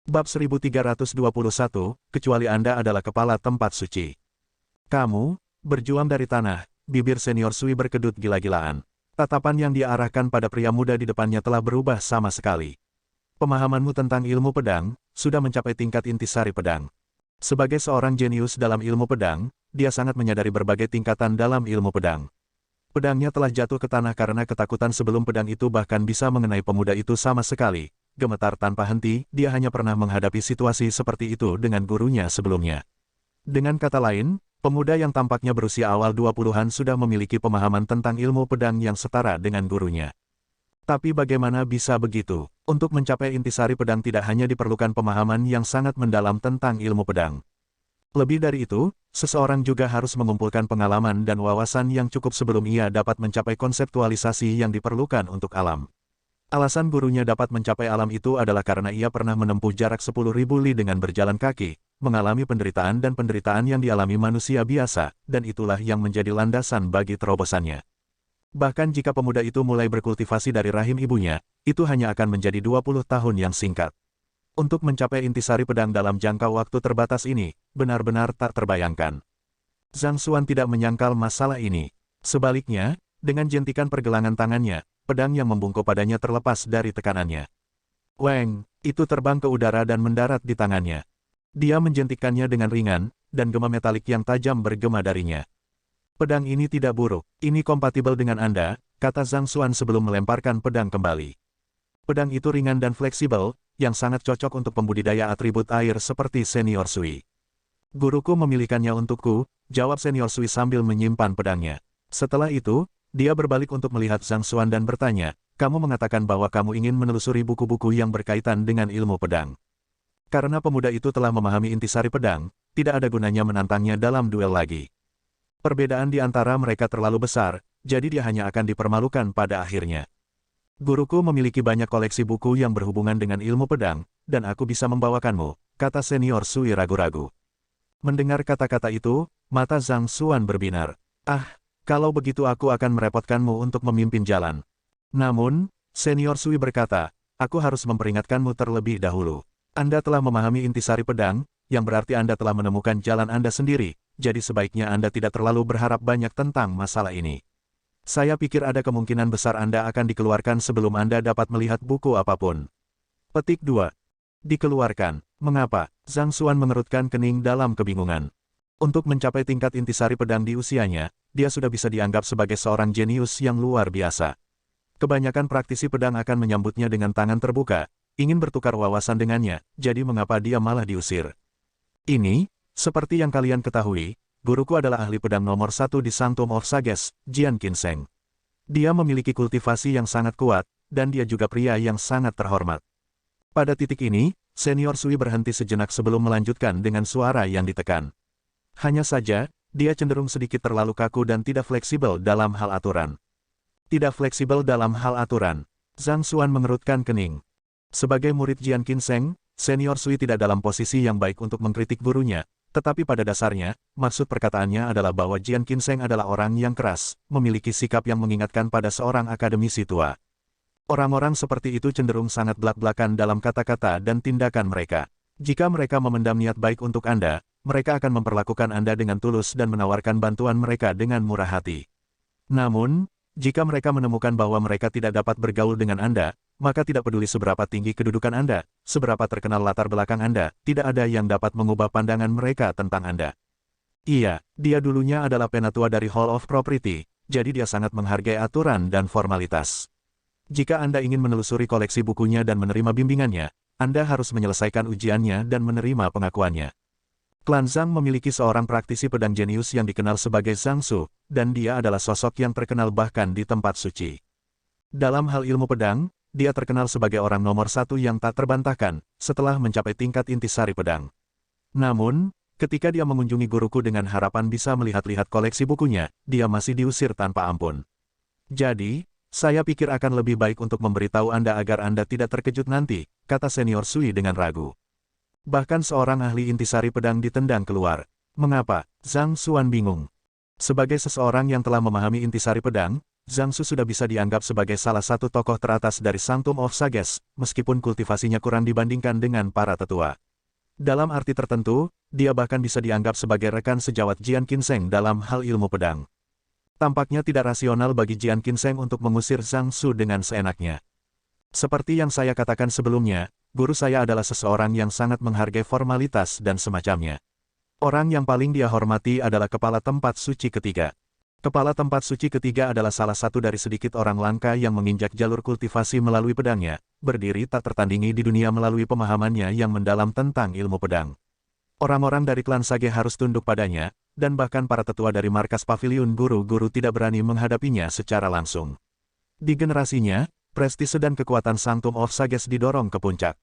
Bab 1321, kecuali Anda adalah kepala tempat suci. Kamu, berjuang dari tanah, bibir senior Sui berkedut gila-gilaan. Tatapan yang dia arahkan pada pria muda di depannya telah berubah sama sekali. Pemahamanmu tentang ilmu pedang, sudah mencapai tingkat intisari pedang. Sebagai seorang jenius dalam ilmu pedang, dia sangat menyadari berbagai tingkatan dalam ilmu pedang. Pedangnya telah jatuh ke tanah karena ketakutan sebelum pedang itu bahkan bisa mengenai pemuda itu sama sekali. Gemetar tanpa henti, dia hanya pernah menghadapi situasi seperti itu dengan gurunya sebelumnya. Dengan kata lain, pemuda yang tampaknya berusia awal 20-an sudah memiliki pemahaman tentang ilmu pedang yang setara dengan gurunya. Tapi bagaimana bisa begitu? Untuk mencapai intisari pedang tidak hanya diperlukan pemahaman yang sangat mendalam tentang ilmu pedang. Lebih dari itu, seseorang juga harus mengumpulkan pengalaman dan wawasan yang cukup sebelum ia dapat mencapai konseptualisasi yang diperlukan untuk alam. Alasan gurunya dapat mencapai alam itu adalah karena ia pernah menempuh jarak 10.000 li dengan berjalan kaki, mengalami penderitaan dan penderitaan yang dialami manusia biasa, dan itulah yang menjadi landasan bagi terobosannya. Bahkan jika pemuda itu mulai berkultivasi dari rahim ibunya, itu hanya akan menjadi 20 tahun yang singkat. Untuk mencapai intisari pedang dalam jangka waktu terbatas ini, benar-benar tak terbayangkan. Zhang Xuan tidak menyangkal masalah ini. Sebaliknya, dengan jentikan pergelangan tangannya, pedang yang membungkuk padanya terlepas dari tekanannya. Weng, itu terbang ke udara dan mendarat di tangannya. Dia menjentikannya dengan ringan, dan gema metalik yang tajam bergema darinya. Pedang ini tidak buruk, ini kompatibel dengan Anda, kata Zhang Xuan sebelum melemparkan pedang kembali. Pedang itu ringan dan fleksibel, yang sangat cocok untuk pembudidaya atribut air seperti senior Sui. Guruku memilihkannya untukku, jawab senior Sui sambil menyimpan pedangnya. Setelah itu, dia berbalik untuk melihat Zhang Xuan dan bertanya, kamu mengatakan bahwa kamu ingin menelusuri buku-buku yang berkaitan dengan ilmu pedang. Karena pemuda itu telah memahami intisari pedang, tidak ada gunanya menantangnya dalam duel lagi. Perbedaan di antara mereka terlalu besar, jadi dia hanya akan dipermalukan pada akhirnya. Guruku memiliki banyak koleksi buku yang berhubungan dengan ilmu pedang, dan aku bisa membawakanmu, kata senior Sui ragu-ragu. Mendengar kata-kata itu, mata Zhang Xuan berbinar. Kalau begitu aku akan merepotkanmu untuk memimpin jalan. Namun, senior Sui berkata, aku harus memperingatkanmu terlebih dahulu. Anda telah memahami intisari pedang, yang berarti Anda telah menemukan jalan Anda sendiri, jadi sebaiknya Anda tidak terlalu berharap banyak tentang masalah ini. Saya pikir ada kemungkinan besar Anda akan dikeluarkan sebelum Anda dapat melihat buku apapun. Petik 2. Dikeluarkan. Mengapa? Zhang Xuan mengerutkan kening dalam kebingungan. Untuk mencapai tingkat intisari pedang di usianya, dia sudah bisa dianggap sebagai seorang jenius yang luar biasa. Kebanyakan praktisi pedang akan menyambutnya dengan tangan terbuka, ingin bertukar wawasan dengannya, jadi mengapa dia malah diusir? Ini, seperti yang kalian ketahui, guruku adalah ahli pedang nomor 1 di Sanctum of Sages, Jian Qinseng. Dia memiliki kultivasi yang sangat kuat, dan dia juga pria yang sangat terhormat. Pada titik ini, senior Sui berhenti sejenak sebelum melanjutkan dengan suara yang ditekan. Hanya saja, dia cenderung sedikit terlalu kaku dan tidak fleksibel dalam hal aturan. Tidak fleksibel dalam hal aturan. Zhang Xuan mengerutkan kening. Sebagai murid Jian Qinseng, senior Sui tidak dalam posisi yang baik untuk mengkritik gurunya, tetapi pada dasarnya, maksud perkataannya adalah bahwa Jian Qinseng adalah orang yang keras, memiliki sikap yang mengingatkan pada seorang akademisi tua. Orang-orang seperti itu cenderung sangat belak-belakan dalam kata-kata dan tindakan mereka. Jika mereka memendam niat baik untuk Anda, mereka akan memperlakukan Anda dengan tulus dan menawarkan bantuan mereka dengan murah hati. Namun, jika mereka menemukan bahwa mereka tidak dapat bergaul dengan Anda, maka tidak peduli seberapa tinggi kedudukan Anda, seberapa terkenal latar belakang Anda, tidak ada yang dapat mengubah pandangan mereka tentang Anda. Iya, dia dulunya adalah penatua dari Hall of Property, jadi dia sangat menghargai aturan dan formalitas. Jika Anda ingin menelusuri koleksi bukunya dan menerima bimbingannya, Anda harus menyelesaikan ujiannya dan menerima pengakuannya. Klan Zhang memiliki seorang praktisi pedang jenius yang dikenal sebagai Zhang Su, dan dia adalah sosok yang terkenal bahkan di tempat suci. Dalam hal ilmu pedang, dia terkenal sebagai orang nomor 1 yang tak terbantahkan, setelah mencapai tingkat intisari pedang. Namun, ketika dia mengunjungi guruku dengan harapan bisa melihat-lihat koleksi bukunya, dia masih diusir tanpa ampun. Jadi, saya pikir akan lebih baik untuk memberitahu Anda agar Anda tidak terkejut nanti, kata senior Sui dengan ragu. Bahkan seorang ahli intisari pedang ditendang keluar. Mengapa? Zhang Xuan bingung. Sebagai seseorang yang telah memahami intisari pedang, Zhang Su sudah bisa dianggap sebagai salah satu tokoh teratas dari Sanctum of Sages, meskipun kultivasinya kurang dibandingkan dengan para tetua. Dalam arti tertentu, dia bahkan bisa dianggap sebagai rekan sejawat Jian Qinseng dalam hal ilmu pedang. Tampaknya tidak rasional bagi Jian Qinseng untuk mengusir Zhang Su dengan seenaknya. Seperti yang saya katakan sebelumnya, guru saya adalah seseorang yang sangat menghargai formalitas dan semacamnya. Orang yang paling dia hormati adalah Kepala Tempat Suci Ketiga. Kepala Tempat Suci Ketiga adalah salah satu dari sedikit orang langka yang menginjak jalur kultivasi melalui pedangnya, berdiri tak tertandingi di dunia melalui pemahamannya yang mendalam tentang ilmu pedang. Orang-orang dari klan Sage harus tunduk padanya, dan bahkan para tetua dari markas paviliun guru-guru tidak berani menghadapinya secara langsung. Di generasinya, prestise dan kekuatan Sanctum of Sages didorong ke puncak.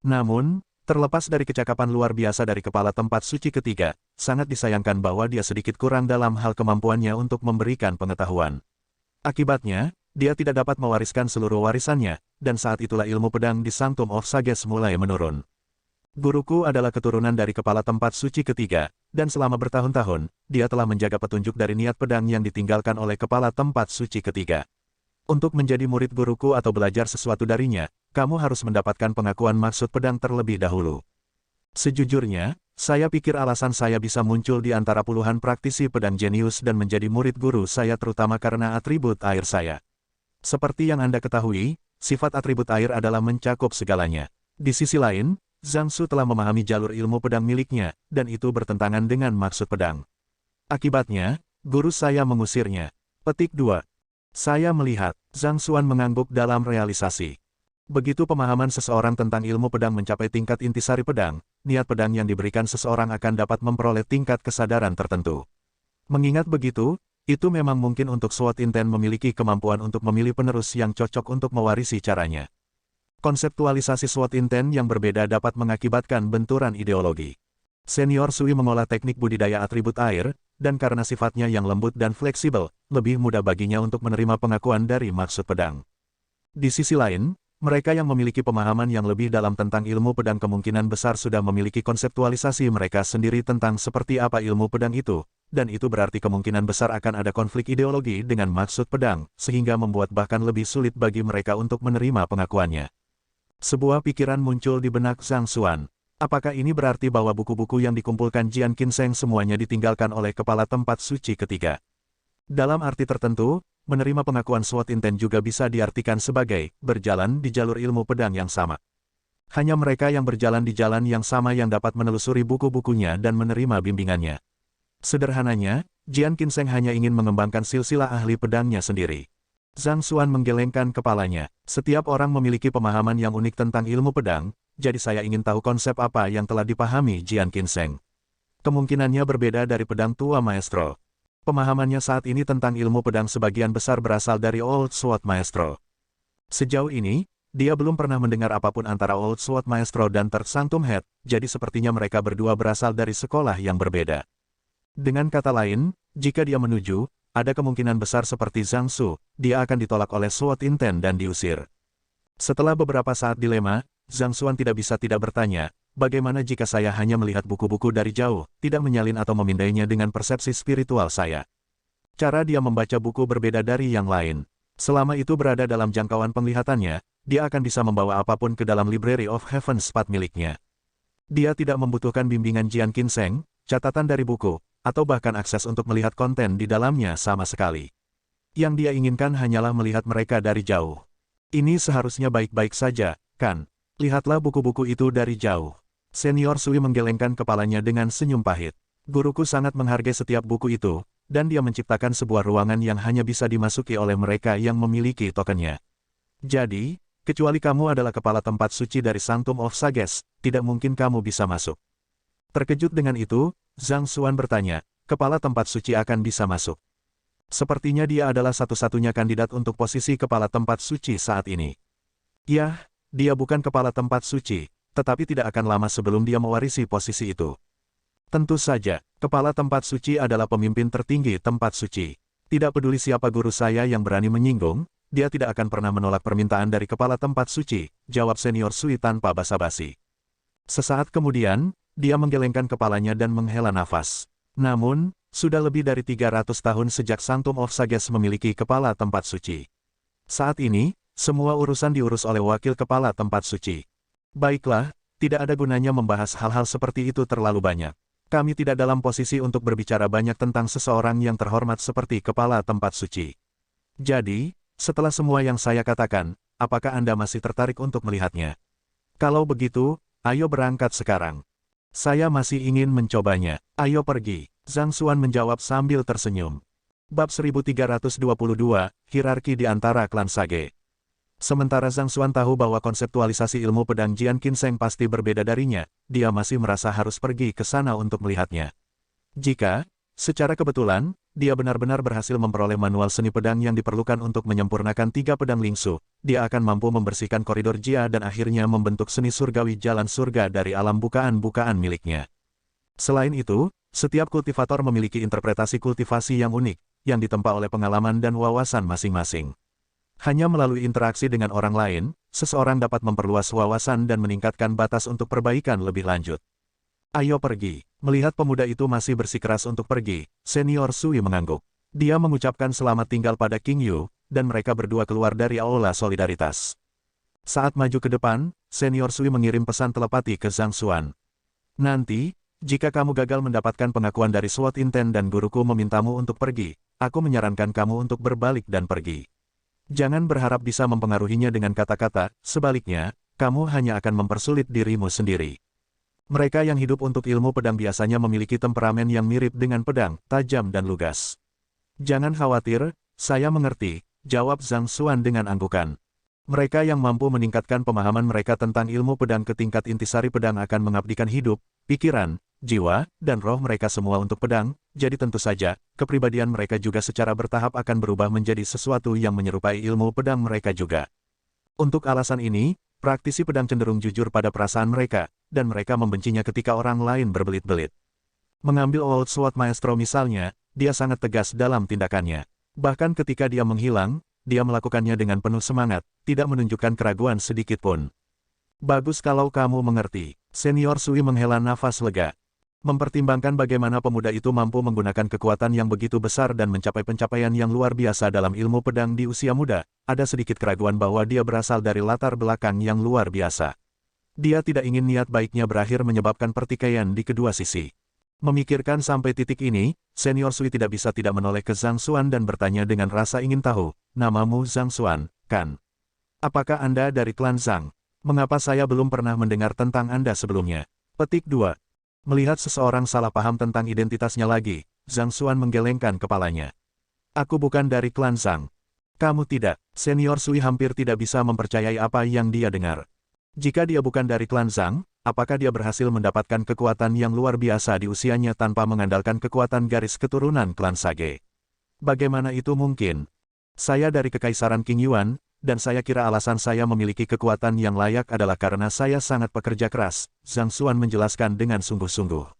Namun, terlepas dari kecakapan luar biasa dari Kepala Tempat Suci Ketiga, sangat disayangkan bahwa dia sedikit kurang dalam hal kemampuannya untuk memberikan pengetahuan. Akibatnya, dia tidak dapat mewariskan seluruh warisannya, dan saat itulah ilmu pedang di Sanctum of Sages mulai menurun. Guruku adalah keturunan dari Kepala Tempat Suci Ketiga, dan selama bertahun-tahun, dia telah menjaga petunjuk dari niat pedang yang ditinggalkan oleh Kepala Tempat Suci Ketiga. Untuk menjadi murid guruku atau belajar sesuatu darinya, kamu harus mendapatkan pengakuan maksud pedang terlebih dahulu. Sejujurnya, saya pikir alasan saya bisa muncul di antara puluhan praktisi pedang jenius dan menjadi murid guru saya terutama karena atribut air saya. Seperti yang Anda ketahui, sifat atribut air adalah mencakup segalanya. Di sisi lain, Zhang Su telah memahami jalur ilmu pedang miliknya, dan itu bertentangan dengan maksud pedang. Akibatnya, guru saya mengusirnya. Petik 2. Saya melihat, Zhang Xuan mengangguk dalam realisasi. Begitu pemahaman seseorang tentang ilmu pedang mencapai tingkat intisari pedang, niat pedang yang diberikan seseorang akan dapat memperoleh tingkat kesadaran tertentu. Mengingat begitu, itu memang mungkin untuk Sword Intent memiliki kemampuan untuk memilih penerus yang cocok untuk mewarisi caranya. Konseptualisasi Sword Intent yang berbeda dapat mengakibatkan benturan ideologi. Senior Sui mengolah teknik budidaya atribut air, dan karena sifatnya yang lembut dan fleksibel, lebih mudah baginya untuk menerima pengakuan dari maksud pedang. Di sisi lain, mereka yang memiliki pemahaman yang lebih dalam tentang ilmu pedang kemungkinan besar sudah memiliki konseptualisasi mereka sendiri tentang seperti apa ilmu pedang itu, dan itu berarti kemungkinan besar akan ada konflik ideologi dengan maksud pedang, sehingga membuat bahkan lebih sulit bagi mereka untuk menerima pengakuannya. Sebuah pikiran muncul di benak Zhang Xuan. Apakah ini berarti bahwa buku-buku yang dikumpulkan Jian Qinseng semuanya ditinggalkan oleh Kepala Tempat Suci Ketiga? Dalam arti tertentu, menerima pengakuan Sword Intent juga bisa diartikan sebagai berjalan di jalur ilmu pedang yang sama. Hanya mereka yang berjalan di jalan yang sama yang dapat menelusuri buku-bukunya dan menerima bimbingannya. Sederhananya, Jian Qinseng hanya ingin mengembangkan silsilah ahli pedangnya sendiri. Zhang Xuan menggelengkan kepalanya. Setiap orang memiliki pemahaman yang unik tentang ilmu pedang, jadi saya ingin tahu konsep apa yang telah dipahami Jian Qinseng. Kemungkinannya berbeda dari pedang tua Maestro. Pemahamannya saat ini tentang ilmu pedang sebagian besar berasal dari Old Sword Maestro. Sejauh ini, dia belum pernah mendengar apapun antara Old Sword Maestro dan Third Sanctum Head, jadi sepertinya mereka berdua berasal dari sekolah yang berbeda. Dengan kata lain, jika dia menuju, ada kemungkinan besar seperti Zhang Su, dia akan ditolak oleh Sword Intent dan diusir. Setelah beberapa saat dilema, Zhang Xuan tidak bisa tidak bertanya, bagaimana jika saya hanya melihat buku-buku dari jauh, tidak menyalin atau memindainya dengan persepsi spiritual saya? Cara dia membaca buku berbeda dari yang lain. Selama itu berada dalam jangkauan penglihatannya, dia akan bisa membawa apapun ke dalam Library of Heaven Spot miliknya. Dia tidak membutuhkan bimbingan Jian Qinseng, catatan dari buku, atau bahkan akses untuk melihat konten di dalamnya sama sekali. Yang dia inginkan hanyalah melihat mereka dari jauh. Ini seharusnya baik-baik saja, kan? Lihatlah buku-buku itu dari jauh. Senior Sui menggelengkan kepalanya dengan senyum pahit. Guruku sangat menghargai setiap buku itu, dan dia menciptakan sebuah ruangan yang hanya bisa dimasuki oleh mereka yang memiliki tokennya. Jadi, kecuali kamu adalah kepala tempat suci dari Sanctum of Sages, tidak mungkin kamu bisa masuk. Terkejut dengan itu, Zhang Xuan bertanya, kepala tempat suci akan bisa masuk. Sepertinya dia adalah satu-satunya kandidat untuk posisi kepala tempat suci saat ini. Yah, dia bukan kepala tempat suci, tetapi tidak akan lama sebelum dia mewarisi posisi itu. Tentu saja, kepala tempat suci adalah pemimpin tertinggi tempat suci. Tidak peduli siapa guru saya yang berani menyinggung, dia tidak akan pernah menolak permintaan dari kepala tempat suci, jawab senior Sui tanpa basa-basi. Sesaat kemudian, dia menggelengkan kepalanya dan menghela nafas. Namun, sudah lebih dari 300 tahun sejak Sanctum of Sages memiliki kepala tempat suci. Saat ini, semua urusan diurus oleh wakil kepala tempat suci. Baiklah, tidak ada gunanya membahas hal-hal seperti itu terlalu banyak. Kami tidak dalam posisi untuk berbicara banyak tentang seseorang yang terhormat seperti kepala tempat suci. Jadi, setelah semua yang saya katakan, apakah Anda masih tertarik untuk melihatnya? Kalau begitu, ayo berangkat sekarang. Saya masih ingin mencobanya. Ayo pergi. Zhang Xuan menjawab sambil tersenyum. Bab 1322, Hierarki di antara klan Sage. Sementara Zhang Xuan tahu bahwa konseptualisasi ilmu pedang Jian Qinseng pasti berbeda darinya, dia masih merasa harus pergi ke sana untuk melihatnya. Jika, secara kebetulan, dia benar-benar berhasil memperoleh manual seni pedang yang diperlukan untuk menyempurnakan 3 pedang Lingsu, dia akan mampu membersihkan koridor Jia dan akhirnya membentuk seni surgawi jalan surga dari alam bukaan-bukaan miliknya. Selain itu, setiap kultivator memiliki interpretasi kultivasi yang unik, yang ditempa oleh pengalaman dan wawasan masing-masing. Hanya melalui interaksi dengan orang lain, seseorang dapat memperluas wawasan dan meningkatkan batas untuk perbaikan lebih lanjut. Ayo pergi. Melihat pemuda itu masih bersikeras untuk pergi, Senior Sui mengangguk. Dia mengucapkan selamat tinggal pada King Yu, dan mereka berdua keluar dari Aula Solidaritas. Saat maju ke depan, Senior Sui mengirim pesan telepati ke Zhang Xuan. Nanti, jika kamu gagal mendapatkan pengakuan dari SWOT Inten dan guruku memintamu untuk pergi, aku menyarankan kamu untuk berbalik dan pergi. Jangan berharap bisa mempengaruhinya dengan kata-kata, sebaliknya, kamu hanya akan mempersulit dirimu sendiri. Mereka yang hidup untuk ilmu pedang biasanya memiliki temperamen yang mirip dengan pedang, tajam dan lugas. Jangan khawatir, saya mengerti, jawab Zhang Xuan dengan anggukan. Mereka yang mampu meningkatkan pemahaman mereka tentang ilmu pedang ke tingkat intisari pedang akan mengabdikan hidup, pikiran, jiwa, dan roh mereka semua untuk pedang, jadi tentu saja, kepribadian mereka juga secara bertahap akan berubah menjadi sesuatu yang menyerupai ilmu pedang mereka juga. Untuk alasan ini, praktisi pedang cenderung jujur pada perasaan mereka, dan mereka membencinya ketika orang lain berbelit-belit. Mengambil Old Sword Maestro misalnya, dia sangat tegas dalam tindakannya. Bahkan ketika dia menghilang, dia melakukannya dengan penuh semangat, tidak menunjukkan keraguan sedikit pun. Bagus kalau kamu mengerti. Senior Sui menghela nafas lega. Mempertimbangkan bagaimana pemuda itu mampu menggunakan kekuatan yang begitu besar dan mencapai pencapaian yang luar biasa dalam ilmu pedang di usia muda, ada sedikit keraguan bahwa dia berasal dari latar belakang yang luar biasa. Dia tidak ingin niat baiknya berakhir menyebabkan pertikaian di kedua sisi. Memikirkan sampai titik ini, Senior Sui tidak bisa tidak menoleh ke Zhang Xuan dan bertanya dengan rasa ingin tahu, namamu Zhang Xuan, kan? Apakah Anda dari klan Zhang? Mengapa saya belum pernah mendengar tentang Anda sebelumnya? Petik 2. Melihat seseorang salah paham tentang identitasnya lagi, Zhang Xuan menggelengkan kepalanya. Aku bukan dari klan Zhang. Kamu tidak. Senior Sui hampir tidak bisa mempercayai apa yang dia dengar. Jika dia bukan dari klan Zhang, apakah dia berhasil mendapatkan kekuatan yang luar biasa di usianya tanpa mengandalkan kekuatan garis keturunan klan Sage? Bagaimana itu mungkin? Saya dari Kekaisaran King Yuan, dan saya kira alasan saya memiliki kekuatan yang layak adalah karena saya sangat pekerja keras, Zhang Xuan menjelaskan dengan sungguh-sungguh.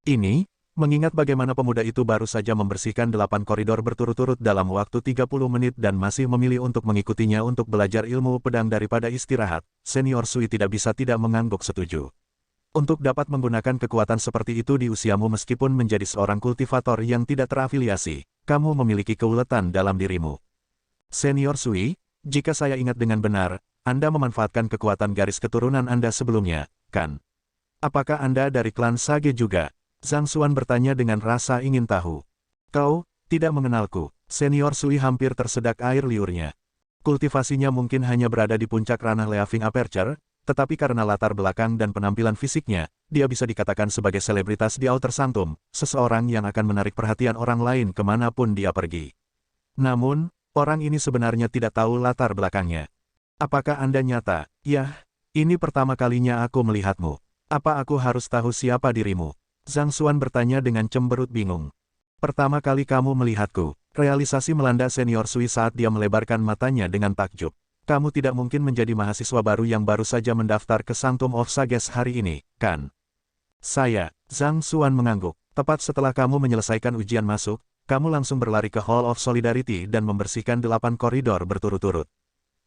Ini, mengingat bagaimana pemuda itu baru saja membersihkan 8 koridor berturut-turut dalam waktu 30 menit dan masih memilih untuk mengikutinya untuk belajar ilmu pedang daripada istirahat, Senior Sui tidak bisa tidak mengangguk setuju. Untuk dapat menggunakan kekuatan seperti itu di usiamu meskipun menjadi seorang kultivator yang tidak terafiliasi, kamu memiliki keuletan dalam dirimu. Senior Sui, jika saya ingat dengan benar, Anda memanfaatkan kekuatan garis keturunan Anda sebelumnya, kan? Apakah Anda dari klan Sage juga? Zhang Xuan bertanya dengan rasa ingin tahu. Kau, tidak mengenalku. Senior Sui hampir tersedak air liurnya. Kultivasinya mungkin hanya berada di puncak ranah Leaving Aperture, tetapi karena latar belakang dan penampilan fisiknya, dia bisa dikatakan sebagai selebritas di Outer Sanctum, seseorang yang akan menarik perhatian orang lain kemanapun dia pergi. Namun, orang ini sebenarnya tidak tahu latar belakangnya. Apakah Anda nyata? Yah, ini pertama kalinya aku melihatmu. Apa aku harus tahu siapa dirimu? Zhang Xuan bertanya dengan cemberut bingung. Pertama kali kamu melihatku. Realisasi melanda Senior Sui saat dia melebarkan matanya dengan takjub. Kamu tidak mungkin menjadi mahasiswa baru yang baru saja mendaftar ke Sanctum of Sages hari ini, kan? Saya, Zhang Xuan mengangguk. Tepat setelah kamu menyelesaikan ujian masuk, kamu langsung berlari ke Hall of Solidarity dan membersihkan 8 koridor berturut-turut.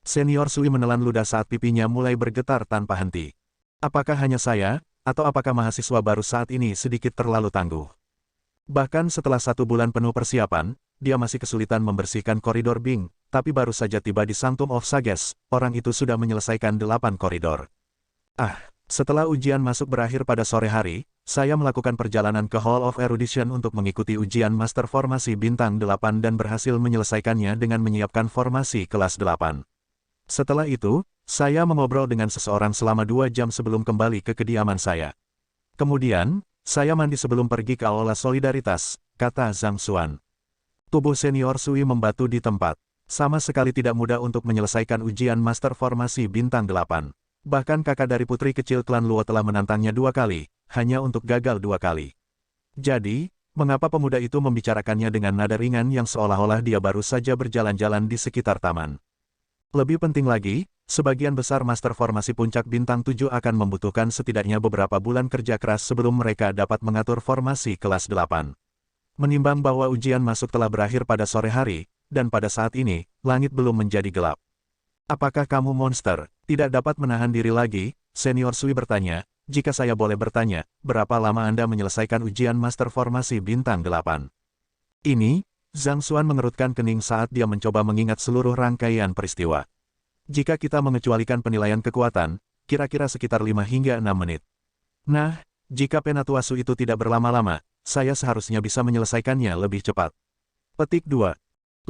Senior Sui menelan ludah saat pipinya mulai bergetar tanpa henti. Apakah hanya saya, atau apakah mahasiswa baru saat ini sedikit terlalu tangguh? Bahkan setelah 1 bulan penuh persiapan, dia masih kesulitan membersihkan koridor Bing, tapi baru saja tiba di Sanctum of Sages, orang itu sudah menyelesaikan 8 koridor. Setelah ujian masuk berakhir pada sore hari, saya melakukan perjalanan ke Hall of Erudition untuk mengikuti ujian Master Formasi Bintang 8 dan berhasil menyelesaikannya dengan menyiapkan formasi kelas 8. Setelah itu, saya mengobrol dengan seseorang selama 2 jam sebelum kembali ke kediaman saya. Kemudian, saya mandi sebelum pergi ke Aula Solidaritas, kata Zhang Xuan. Tubuh senior Sui membatu di tempat. Sama sekali tidak mudah untuk menyelesaikan ujian Master Formasi Bintang 8. Bahkan kakak dari putri kecil klan Luo telah menantangnya 2 kali, hanya untuk gagal 2 kali. Jadi, mengapa pemuda itu membicarakannya dengan nada ringan yang seolah-olah dia baru saja berjalan-jalan di sekitar taman? Lebih penting lagi, sebagian besar Master Formasi Puncak Bintang 7 akan membutuhkan setidaknya beberapa bulan kerja keras sebelum mereka dapat mengatur formasi kelas 8. Menimbang bahwa ujian masuk telah berakhir pada sore hari, dan pada saat ini, langit belum menjadi gelap. Apakah kamu monster, tidak dapat menahan diri lagi? Senior Sui bertanya. Jika saya boleh bertanya, berapa lama Anda menyelesaikan ujian Master Formasi Bintang 8? Ini, Zhang Xuan mengerutkan kening saat dia mencoba mengingat seluruh rangkaian peristiwa. Jika kita mengecualikan penilaian kekuatan, kira-kira sekitar 5 hingga 6 menit. Nah, jika Penatua Su itu tidak berlama-lama, saya seharusnya bisa menyelesaikannya lebih cepat. Petik 2.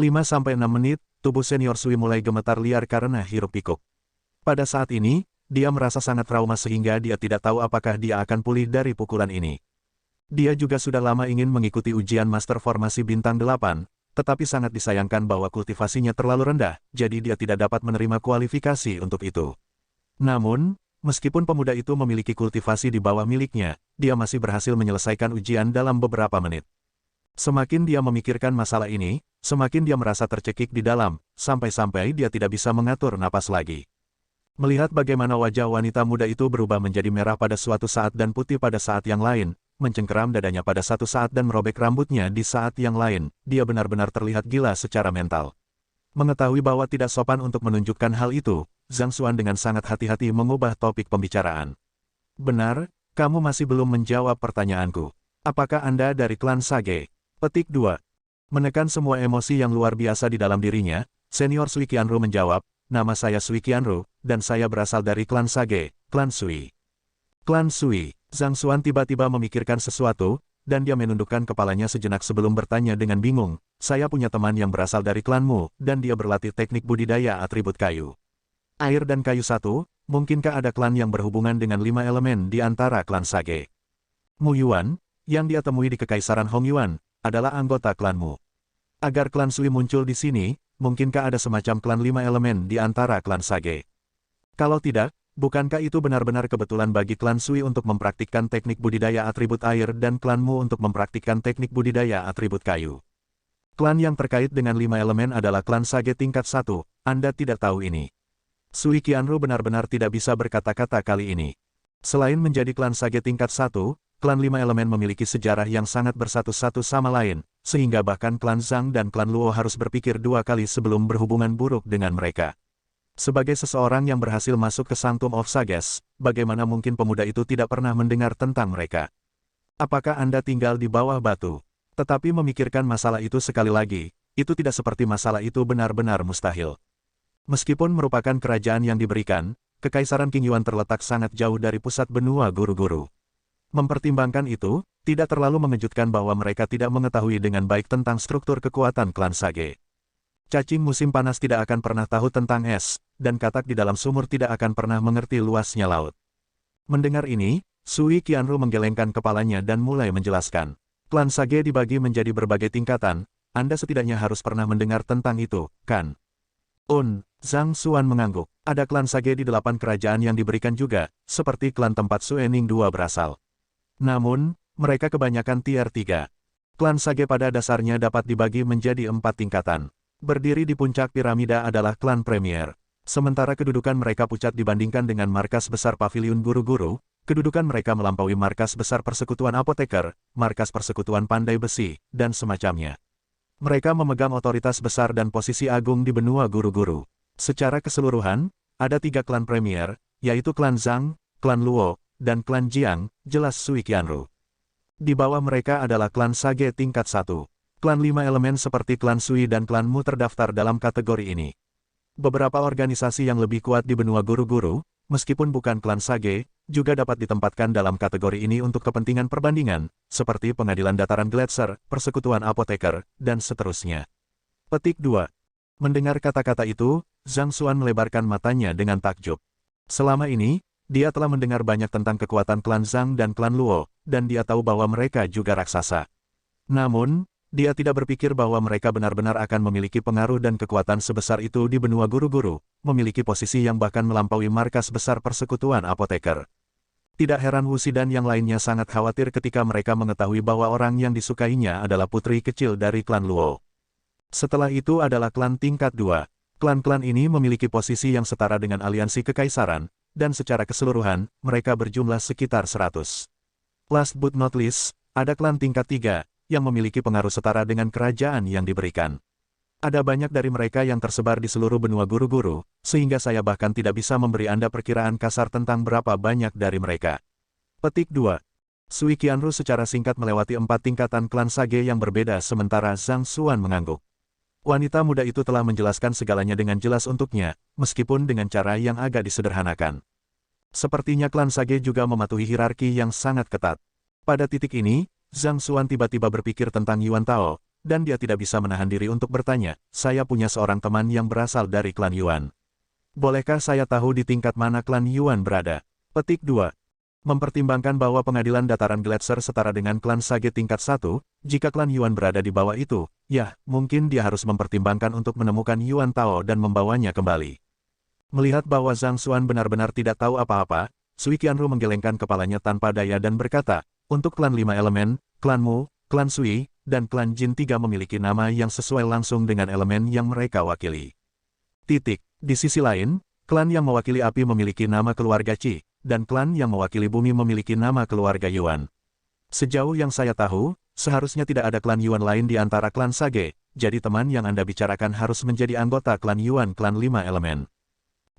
5-6 menit, tubuh senior Sui mulai gemetar liar karena hiruk-pikuk. Pada saat ini, dia merasa sangat trauma sehingga dia tidak tahu apakah dia akan pulih dari pukulan ini. Dia juga sudah lama ingin mengikuti ujian Master Formasi Bintang 8, tetapi sangat disayangkan bahwa kultivasinya terlalu rendah, jadi dia tidak dapat menerima kualifikasi untuk itu. Namun, meskipun pemuda itu memiliki kultivasi di bawah miliknya, dia masih berhasil menyelesaikan ujian dalam beberapa menit. Semakin dia memikirkan masalah ini, semakin dia merasa tercekik di dalam, sampai-sampai dia tidak bisa mengatur napas lagi. Melihat bagaimana wajah wanita muda itu berubah menjadi merah pada suatu saat dan putih pada saat yang lain, mencengkeram dadanya pada satu saat dan merobek rambutnya di saat yang lain, dia benar-benar terlihat gila secara mental. Mengetahui bahwa tidak sopan untuk menunjukkan hal itu, Zhang Xuan dengan sangat hati-hati mengubah topik pembicaraan. Benar, kamu masih belum menjawab pertanyaanku. Apakah Anda dari klan Sage? Petik 2. Menekan semua emosi yang luar biasa di dalam dirinya, Senior Sui Qianru menjawab, nama saya Sui Qianru, dan saya berasal dari klan Sage, klan Sui. Klan Sui, Zhang Xuan tiba-tiba memikirkan sesuatu, dan dia menundukkan kepalanya sejenak sebelum bertanya dengan bingung, saya punya teman yang berasal dari klanmu, dan dia berlatih teknik budidaya atribut kayu. Air dan kayu satu, mungkinkah ada klan yang berhubungan dengan 5 elemen di antara klan Sage? Mu Yuan, yang dia temui di Kekaisaran Hong Yuan, adalah anggota klanmu. Agar klan Sui muncul di sini, mungkinkah ada semacam klan 5 elemen di antara klan Sage? Kalau tidak, bukankah itu benar-benar kebetulan bagi klan Sui untuk mempraktikkan teknik budidaya atribut air dan klanmu untuk mempraktikkan teknik budidaya atribut kayu? Klan yang terkait dengan 5 elemen adalah klan Sage tingkat 1, Anda tidak tahu ini. Sui Qianru benar-benar tidak bisa berkata-kata kali ini. Selain menjadi klan Sage tingkat 1, klan 5 elemen memiliki sejarah yang sangat bersatu-satu sama lain, sehingga bahkan klan Zhang dan klan Luo harus berpikir 2 kali sebelum berhubungan buruk dengan mereka. Sebagai seseorang yang berhasil masuk ke Sanctum of Sages, bagaimana mungkin pemuda itu tidak pernah mendengar tentang mereka? Apakah Anda tinggal di bawah batu? Tetapi memikirkan masalah itu sekali lagi, itu tidak seperti masalah itu benar-benar mustahil. Meskipun merupakan kerajaan yang diberikan, Kekaisaran Qing Yuan terletak sangat jauh dari pusat benua guru-guru. Mempertimbangkan itu, tidak terlalu mengejutkan bahwa mereka tidak mengetahui dengan baik tentang struktur kekuatan klan Sage. Cacing musim panas tidak akan pernah tahu tentang es, dan katak di dalam sumur tidak akan pernah mengerti luasnya laut. Mendengar ini, Sui Qianru menggelengkan kepalanya dan mulai menjelaskan. Klan Sage dibagi menjadi berbagai tingkatan, Anda setidaknya harus pernah mendengar tentang itu, kan? Zhang Xuan mengangguk. Ada klan Sage di 8 kerajaan yang diberikan juga, seperti klan tempat Suening II berasal. Namun, mereka kebanyakan tier 3. Klan Sage pada dasarnya dapat dibagi menjadi 4 tingkatan. Berdiri di puncak piramida adalah klan Premier. Sementara kedudukan mereka pucat dibandingkan dengan markas besar pavilion guru-guru, kedudukan mereka melampaui markas besar persekutuan apoteker, markas persekutuan pandai besi, dan semacamnya. Mereka memegang otoritas besar dan posisi agung di benua guru-guru. Secara keseluruhan, ada 3 klan Premier, yaitu klan Zhang, klan Luo, dan klan Jiang, jelas Sui Qianru. Di bawah mereka adalah klan Sage tingkat 1. Klan 5 elemen seperti klan Sui dan klan Mu terdaftar dalam kategori ini. Beberapa organisasi yang lebih kuat di benua guru-guru, meskipun bukan klan Sage, juga dapat ditempatkan dalam kategori ini untuk kepentingan perbandingan, seperti Pengadilan Dataran Gletser, Persekutuan Apoteker, dan seterusnya. Petik 2. Mendengar kata-kata itu, Zhang Xuan melebarkan matanya dengan takjub. Selama ini, dia telah mendengar banyak tentang kekuatan klan Zhang dan klan Luo, dan dia tahu bahwa mereka juga raksasa. Namun, dia tidak berpikir bahwa mereka benar-benar akan memiliki pengaruh dan kekuatan sebesar itu di benua guru-guru, memiliki posisi yang bahkan melampaui markas besar Persekutuan Apoteker. Tidak heran Wuxi dan yang lainnya sangat khawatir ketika mereka mengetahui bahwa orang yang disukainya adalah putri kecil dari klan Luo. Setelah itu adalah klan tingkat 2. Klan-klan ini memiliki posisi yang setara dengan aliansi kekaisaran, dan secara keseluruhan, mereka berjumlah sekitar 100. Last but not least, ada klan tingkat 3, yang memiliki pengaruh setara dengan kerajaan yang diberikan. Ada banyak dari mereka yang tersebar di seluruh benua guru-guru, sehingga saya bahkan tidak bisa memberi Anda perkiraan kasar tentang berapa banyak dari mereka. Petik 2. Sui Qianru secara singkat melewati 4 tingkatan klan Sage yang berbeda sementara Zhang Xuan mengangguk. Wanita muda itu telah menjelaskan segalanya dengan jelas untuknya, meskipun dengan cara yang agak disederhanakan. Sepertinya klan Sage juga mematuhi hierarki yang sangat ketat. Pada titik ini, Zhang Xuan tiba-tiba berpikir tentang Yuan Tao, dan dia tidak bisa menahan diri untuk bertanya, saya punya seorang teman yang berasal dari klan Yuan. Bolehkah saya tahu di tingkat mana klan Yuan berada? Petik 2. Mempertimbangkan bahwa Pengadilan Dataran Gletser setara dengan klan Sage tingkat 1, jika klan Yuan berada di bawah itu, ya, mungkin dia harus mempertimbangkan untuk menemukan Yuan Tao dan membawanya kembali. Melihat bahwa Zhang Xuan benar-benar tidak tahu apa-apa, Sui Qianru menggelengkan kepalanya tanpa daya dan berkata, untuk klan 5 elemen, klan Mu, klan Sui, dan klan Jin 3 memiliki nama yang sesuai langsung dengan elemen yang mereka wakili. Titik. Di sisi lain, klan yang mewakili api memiliki nama keluarga Qi, dan klan yang mewakili bumi memiliki nama keluarga Yuan. Sejauh yang saya tahu, seharusnya tidak ada klan Yuan lain di antara klan Sage, jadi teman yang Anda bicarakan harus menjadi anggota klan Yuan klan 5 elemen.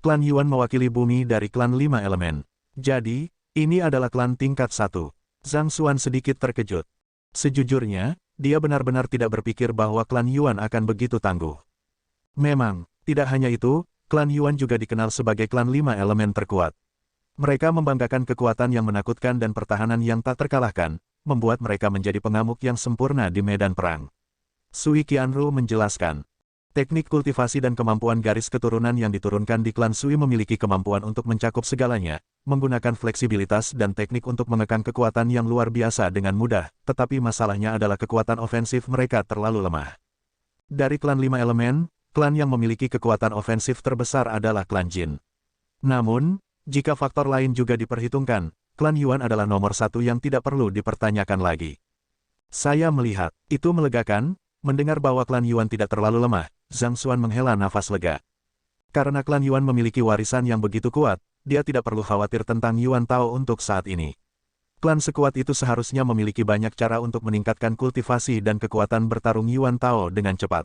Klan Yuan mewakili bumi dari klan 5 elemen. Jadi, ini adalah klan tingkat 1. Zhang Xuan sedikit terkejut. Sejujurnya, dia benar-benar tidak berpikir bahwa klan Yuan akan begitu tangguh. Memang, tidak hanya itu, klan Yuan juga dikenal sebagai klan 5 elemen terkuat. Mereka membanggakan kekuatan yang menakutkan dan pertahanan yang tak terkalahkan, membuat mereka menjadi pengamuk yang sempurna di medan perang. Sui Qianru menjelaskan, teknik kultivasi dan kemampuan garis keturunan yang diturunkan di klan Sui memiliki kemampuan untuk mencakup segalanya, menggunakan fleksibilitas dan teknik untuk mengekang kekuatan yang luar biasa dengan mudah, tetapi masalahnya adalah kekuatan ofensif mereka terlalu lemah. Dari klan 5 elemen, klan yang memiliki kekuatan ofensif terbesar adalah klan Jin. Namun, jika faktor lain juga diperhitungkan, klan Yuan adalah nomor 1 yang tidak perlu dipertanyakan lagi. Saya melihat, itu melegakan, mendengar bahwa klan Yuan tidak terlalu lemah, Zhang Xuan menghela nafas lega. Karena klan Yuan memiliki warisan yang begitu kuat, dia tidak perlu khawatir tentang Yuan Tao untuk saat ini. Klan sekuat itu seharusnya memiliki banyak cara untuk meningkatkan kultivasi dan kekuatan bertarung Yuan Tao dengan cepat.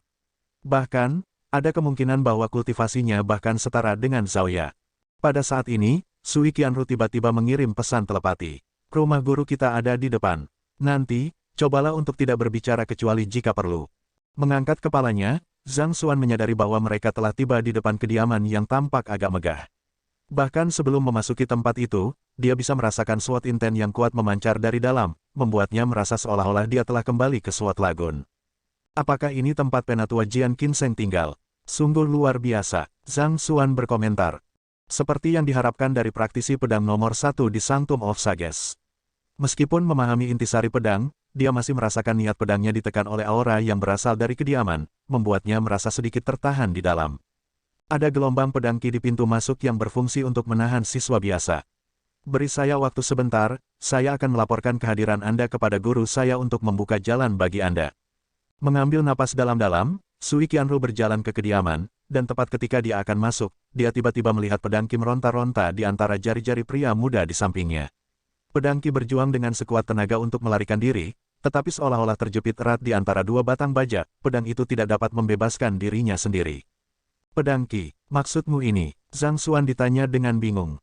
Bahkan, ada kemungkinan bahwa kultivasinya bahkan setara dengan Zhao Ya. Pada saat ini, Sui Qianru tiba-tiba mengirim pesan telepati. Rumah guru kita ada di depan. Nanti, cobalah untuk tidak berbicara kecuali jika perlu. Mengangkat kepalanya, Zhang Xuan menyadari bahwa mereka telah tiba di depan kediaman yang tampak agak megah. Bahkan sebelum memasuki tempat itu, dia bisa merasakan SWOT inten yang kuat memancar dari dalam, membuatnya merasa seolah-olah dia telah kembali ke SWOT Lagoon. Apakah ini tempat penatua Jian Qinseng tinggal? Sungguh luar biasa, Zhang Xuan berkomentar. Seperti yang diharapkan dari praktisi pedang nomor 1 di Sanctum of Sages. Meskipun memahami intisari pedang, dia masih merasakan niat pedangnya ditekan oleh aura yang berasal dari kediaman, membuatnya merasa sedikit tertahan di dalam. Ada gelombang pedang Qi di pintu masuk yang berfungsi untuk menahan siswa biasa. Beri saya waktu sebentar, saya akan melaporkan kehadiran Anda kepada guru saya untuk membuka jalan bagi Anda. Mengambil napas dalam-dalam, Sui Qianru berjalan ke kediaman, dan tepat ketika dia akan masuk, dia tiba-tiba melihat pedang Qi meronta-ronta di antara jari-jari pria muda di sampingnya. Pedang Qi berjuang dengan sekuat tenaga untuk melarikan diri, tetapi seolah-olah terjepit erat di antara dua batang baja, pedang itu tidak dapat membebaskan dirinya sendiri. Pedang Qi, maksudmu ini? Zhang Xuan ditanya dengan bingung.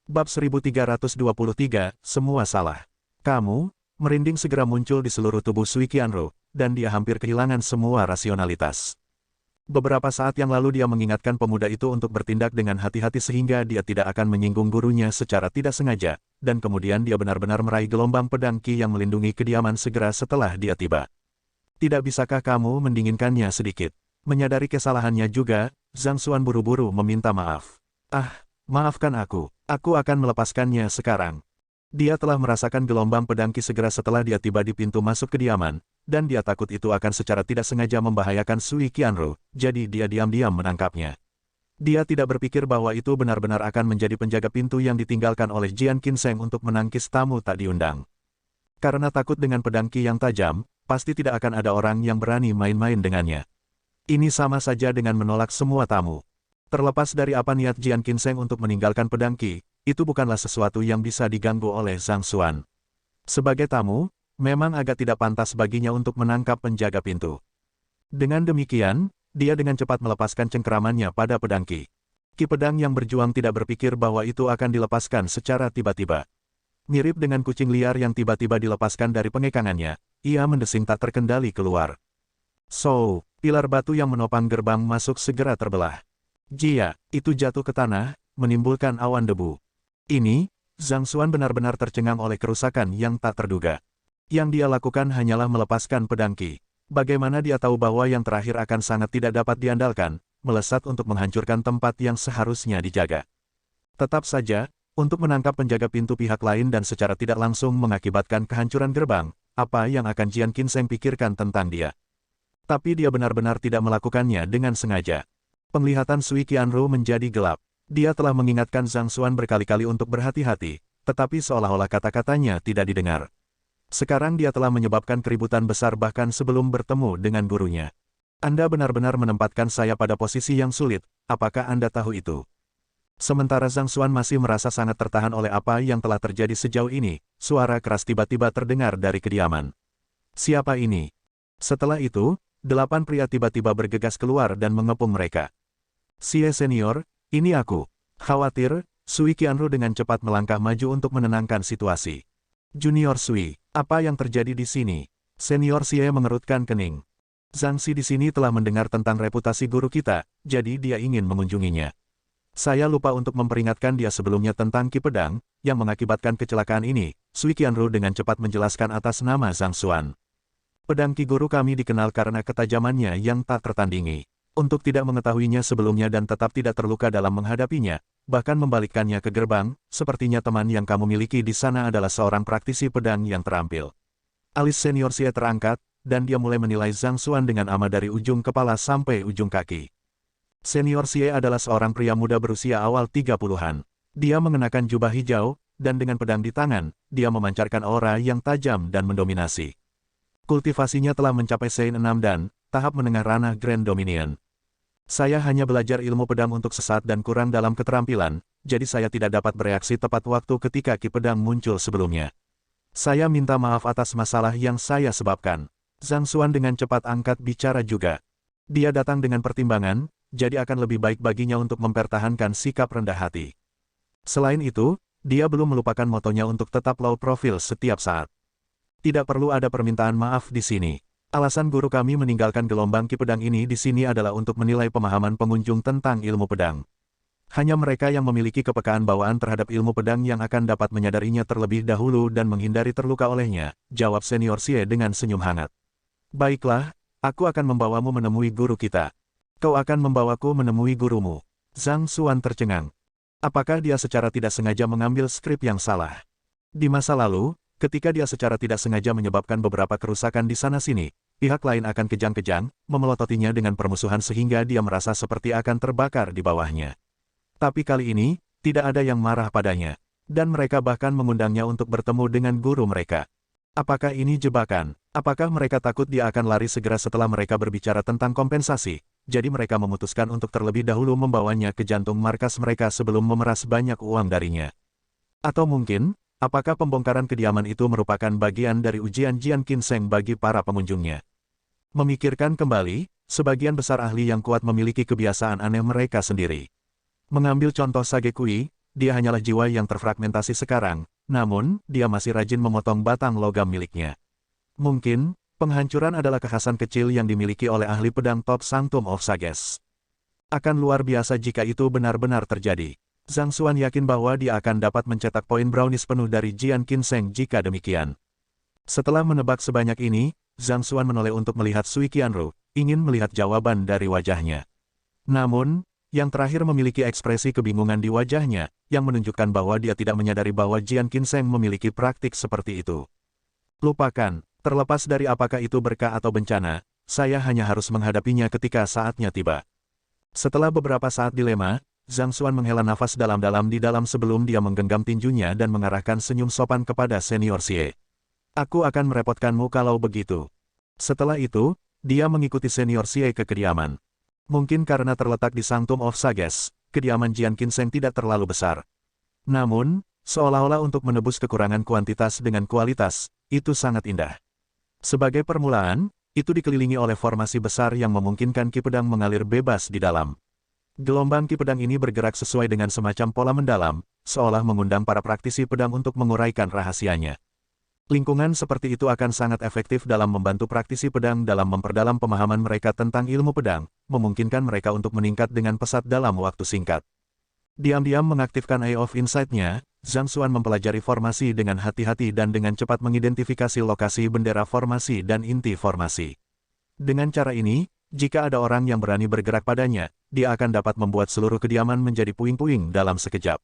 Bab 1323, semua salah. Kamu, Merinding segera muncul di seluruh tubuh Sui Qianru, dan dia hampir kehilangan semua rasionalitas. Beberapa saat yang lalu dia mengingatkan pemuda itu untuk bertindak dengan hati-hati sehingga dia tidak akan menyinggung gurunya secara tidak sengaja, dan kemudian dia benar-benar meraih gelombang pedang Qi yang melindungi kediaman segera setelah dia tiba. Tidak bisakah kamu mendinginkannya sedikit? Menyadari kesalahannya juga, Zhang Xuan buru-buru meminta maaf. Ah, maafkan aku akan melepaskannya sekarang. Dia telah merasakan gelombang pedang Qi segera setelah dia tiba di pintu masuk kediaman, dan dia takut itu akan secara tidak sengaja membahayakan Sui Qianru, jadi dia diam-diam menangkapnya. Dia tidak berpikir bahwa itu benar-benar akan menjadi penjaga pintu yang ditinggalkan oleh Jian Qinseng untuk menangkis tamu tak diundang. Karena takut dengan pedang Qi yang tajam, pasti tidak akan ada orang yang berani main-main dengannya. Ini sama saja dengan menolak semua tamu. Terlepas dari apa niat Jian Qinseng untuk meninggalkan pedang Qi, itu bukanlah sesuatu yang bisa diganggu oleh Zhang Xuan. Sebagai tamu, memang agak tidak pantas baginya untuk menangkap penjaga pintu. Dengan demikian, dia dengan cepat melepaskan cengkeramannya pada pedang Qi. Qi pedang yang berjuang tidak berpikir bahwa itu akan dilepaskan secara tiba-tiba. Mirip dengan kucing liar yang tiba-tiba dilepaskan dari pengekangannya, ia mendesing tak terkendali keluar. So, pilar batu yang menopang gerbang masuk segera terbelah. Jia, itu jatuh ke tanah, menimbulkan awan debu. Ini, Zhang Xuan benar-benar tercengang oleh kerusakan yang tak terduga. Yang dia lakukan hanyalah melepaskan pedang Qi. Bagaimana dia tahu bahwa yang terakhir akan sangat tidak dapat diandalkan, melesat untuk menghancurkan tempat yang seharusnya dijaga. Tetap saja, untuk menangkap penjaga pintu pihak lain dan secara tidak langsung mengakibatkan kehancuran gerbang, apa yang akan Jian Qinseng pikirkan tentang dia. Tapi dia benar-benar tidak melakukannya dengan sengaja. Penglihatan Sui Qianru menjadi gelap. Dia telah mengingatkan Zhang Xuan berkali-kali untuk berhati-hati, tetapi seolah-olah kata-katanya tidak didengar. Sekarang dia telah menyebabkan keributan besar bahkan sebelum bertemu dengan gurunya. Anda benar-benar menempatkan saya pada posisi yang sulit, apakah Anda tahu itu? Sementara Zhang Xuan masih merasa sangat tertahan oleh apa yang telah terjadi sejauh ini, suara keras tiba-tiba terdengar dari kediaman. Siapa ini? Setelah itu, 8 pria tiba-tiba bergegas keluar dan mengepung mereka. Xie Senior, ini aku. Khawatir, Sui Qianru dengan cepat melangkah maju untuk menenangkan situasi. Junior Sui, apa yang terjadi di sini? Senior Xie mengerutkan kening. Zhang Xi di sini telah mendengar tentang reputasi guru kita, jadi dia ingin mengunjunginya. Saya lupa untuk memperingatkan dia sebelumnya tentang Qi pedang, yang mengakibatkan kecelakaan ini. Sui Qianru dengan cepat menjelaskan atas nama Zhang Xuan. Pedang Qi guru kami dikenal karena ketajamannya yang tak tertandingi. Untuk tidak mengetahuinya sebelumnya dan tetap tidak terluka dalam menghadapinya, bahkan membalikkannya ke gerbang, sepertinya teman yang kamu miliki di sana adalah seorang praktisi pedang yang terampil. Alis Senior Xie terangkat, dan dia mulai menilai Zhang Xuan dengan amat dari ujung kepala sampai ujung kaki. Senior Xie adalah seorang pria muda berusia awal 30-an. Dia mengenakan jubah hijau, dan dengan pedang di tangan, dia memancarkan aura yang tajam dan mendominasi. Kultivasinya telah mencapai Sein 6 dan tahap menengah ranah Grand Dominion. Saya hanya belajar ilmu pedang untuk sesaat dan kurang dalam keterampilan, jadi saya tidak dapat bereaksi tepat waktu ketika Qi pedang muncul sebelumnya. Saya minta maaf atas masalah yang saya sebabkan. Zhang Xuan dengan cepat angkat bicara juga. Dia datang dengan pertimbangan, jadi akan lebih baik baginya untuk mempertahankan sikap rendah hati. Selain itu, dia belum melupakan motonya untuk tetap low profile setiap saat. Tidak perlu ada permintaan maaf di sini. Alasan guru kami meninggalkan gelombang Qi pedang ini di sini adalah untuk menilai pemahaman pengunjung tentang ilmu pedang. Hanya mereka yang memiliki kepekaan bawaan terhadap ilmu pedang yang akan dapat menyadarinya terlebih dahulu dan menghindari terluka olehnya, jawab Senior Xie dengan senyum hangat. Baiklah, aku akan membawamu menemui guru kita. Kau akan membawaku menemui gurumu. Zhang Xuan tercengang. Apakah dia secara tidak sengaja mengambil skrip yang salah? Di masa lalu, ketika dia secara tidak sengaja menyebabkan beberapa kerusakan di sana-sini, pihak lain akan kejang-kejang, memelototinya dengan permusuhan sehingga dia merasa seperti akan terbakar di bawahnya. Tapi kali ini, tidak ada yang marah padanya, dan mereka bahkan mengundangnya untuk bertemu dengan guru mereka. Apakah ini jebakan? Apakah mereka takut dia akan lari segera setelah mereka berbicara tentang kompensasi, jadi mereka memutuskan untuk terlebih dahulu membawanya ke jantung markas mereka sebelum memeras banyak uang darinya? Atau mungkin, apakah pembongkaran kediaman itu merupakan bagian dari ujian Jian Qinseng bagi para pengunjungnya? Memikirkan kembali, sebagian besar ahli yang kuat memiliki kebiasaan aneh mereka sendiri. Mengambil contoh Sage Kui, dia hanyalah jiwa yang terfragmentasi sekarang, namun, dia masih rajin memotong batang logam miliknya. Mungkin, penghancuran adalah kekhasan kecil yang dimiliki oleh ahli pedang top Sanctum of Sages. Akan luar biasa jika itu benar-benar terjadi. Zhang Xuan yakin bahwa dia akan dapat mencetak poin brownies penuh dari Jian Qinseng jika demikian. Setelah menebak sebanyak ini, Zhang Xuan menoleh untuk melihat Sui Qianru, ingin melihat jawaban dari wajahnya. Namun, yang terakhir memiliki ekspresi kebingungan di wajahnya, yang menunjukkan bahwa dia tidak menyadari bahwa Jian Qinseng memiliki praktik seperti itu. Lupakan, terlepas dari apakah itu berkah atau bencana, saya hanya harus menghadapinya ketika saatnya tiba. Setelah beberapa saat dilema, Zhang Xuan menghela nafas dalam-dalam di dalam sebelum dia menggenggam tinjunya dan mengarahkan senyum sopan kepada senior Xie. Aku akan merepotkanmu kalau begitu. Setelah itu, dia mengikuti senior Xie ke kediaman. Mungkin karena terletak di Sanctum of Sages, kediaman Jian Qinseng tidak terlalu besar. Namun, seolah-olah untuk menebus kekurangan kuantitas dengan kualitas, itu sangat indah. Sebagai permulaan, itu dikelilingi oleh formasi besar yang memungkinkan ki pedang mengalir bebas di dalam. Gelombang ki pedang ini bergerak sesuai dengan semacam pola mendalam, seolah mengundang para praktisi pedang untuk menguraikan rahasianya. Lingkungan seperti itu akan sangat efektif dalam membantu praktisi pedang dalam memperdalam pemahaman mereka tentang ilmu pedang, memungkinkan mereka untuk meningkat dengan pesat dalam waktu singkat. Diam-diam mengaktifkan Eye of Insight-nya, Zhang Xuan mempelajari formasi dengan hati-hati dan dengan cepat mengidentifikasi lokasi bendera formasi dan inti formasi. Dengan cara ini, jika ada orang yang berani bergerak padanya, dia akan dapat membuat seluruh kediaman menjadi puing-puing dalam sekejap.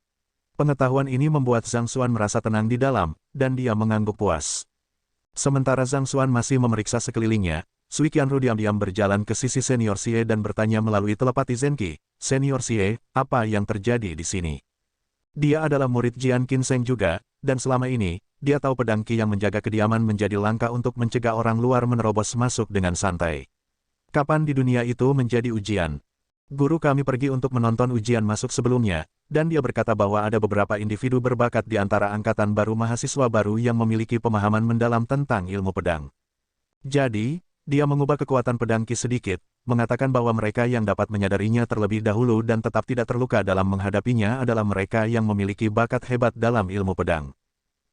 Pengetahuan ini membuat Zhang Xuan merasa tenang di dalam, dan dia mengangguk puas. Sementara Zhang Xuan masih memeriksa sekelilingnya, Sui Qianru diam-diam berjalan ke sisi senior Xie dan bertanya melalui telepati Zenqi, "Senior Xie, apa yang terjadi di sini?" Dia adalah murid Jian Qinseng juga, dan selama ini, dia tahu pedang Qi yang menjaga kediaman menjadi langka untuk mencegah orang luar menerobos masuk dengan santai. Kapan di dunia itu menjadi ujian? Guru kami pergi untuk menonton ujian masuk sebelumnya, dan dia berkata bahwa ada beberapa individu berbakat di antara angkatan baru mahasiswa baru yang memiliki pemahaman mendalam tentang ilmu pedang. Jadi, dia mengubah kekuatan pedang Qi sedikit, mengatakan bahwa mereka yang dapat menyadarinya terlebih dahulu dan tetap tidak terluka dalam menghadapinya adalah mereka yang memiliki bakat hebat dalam ilmu pedang.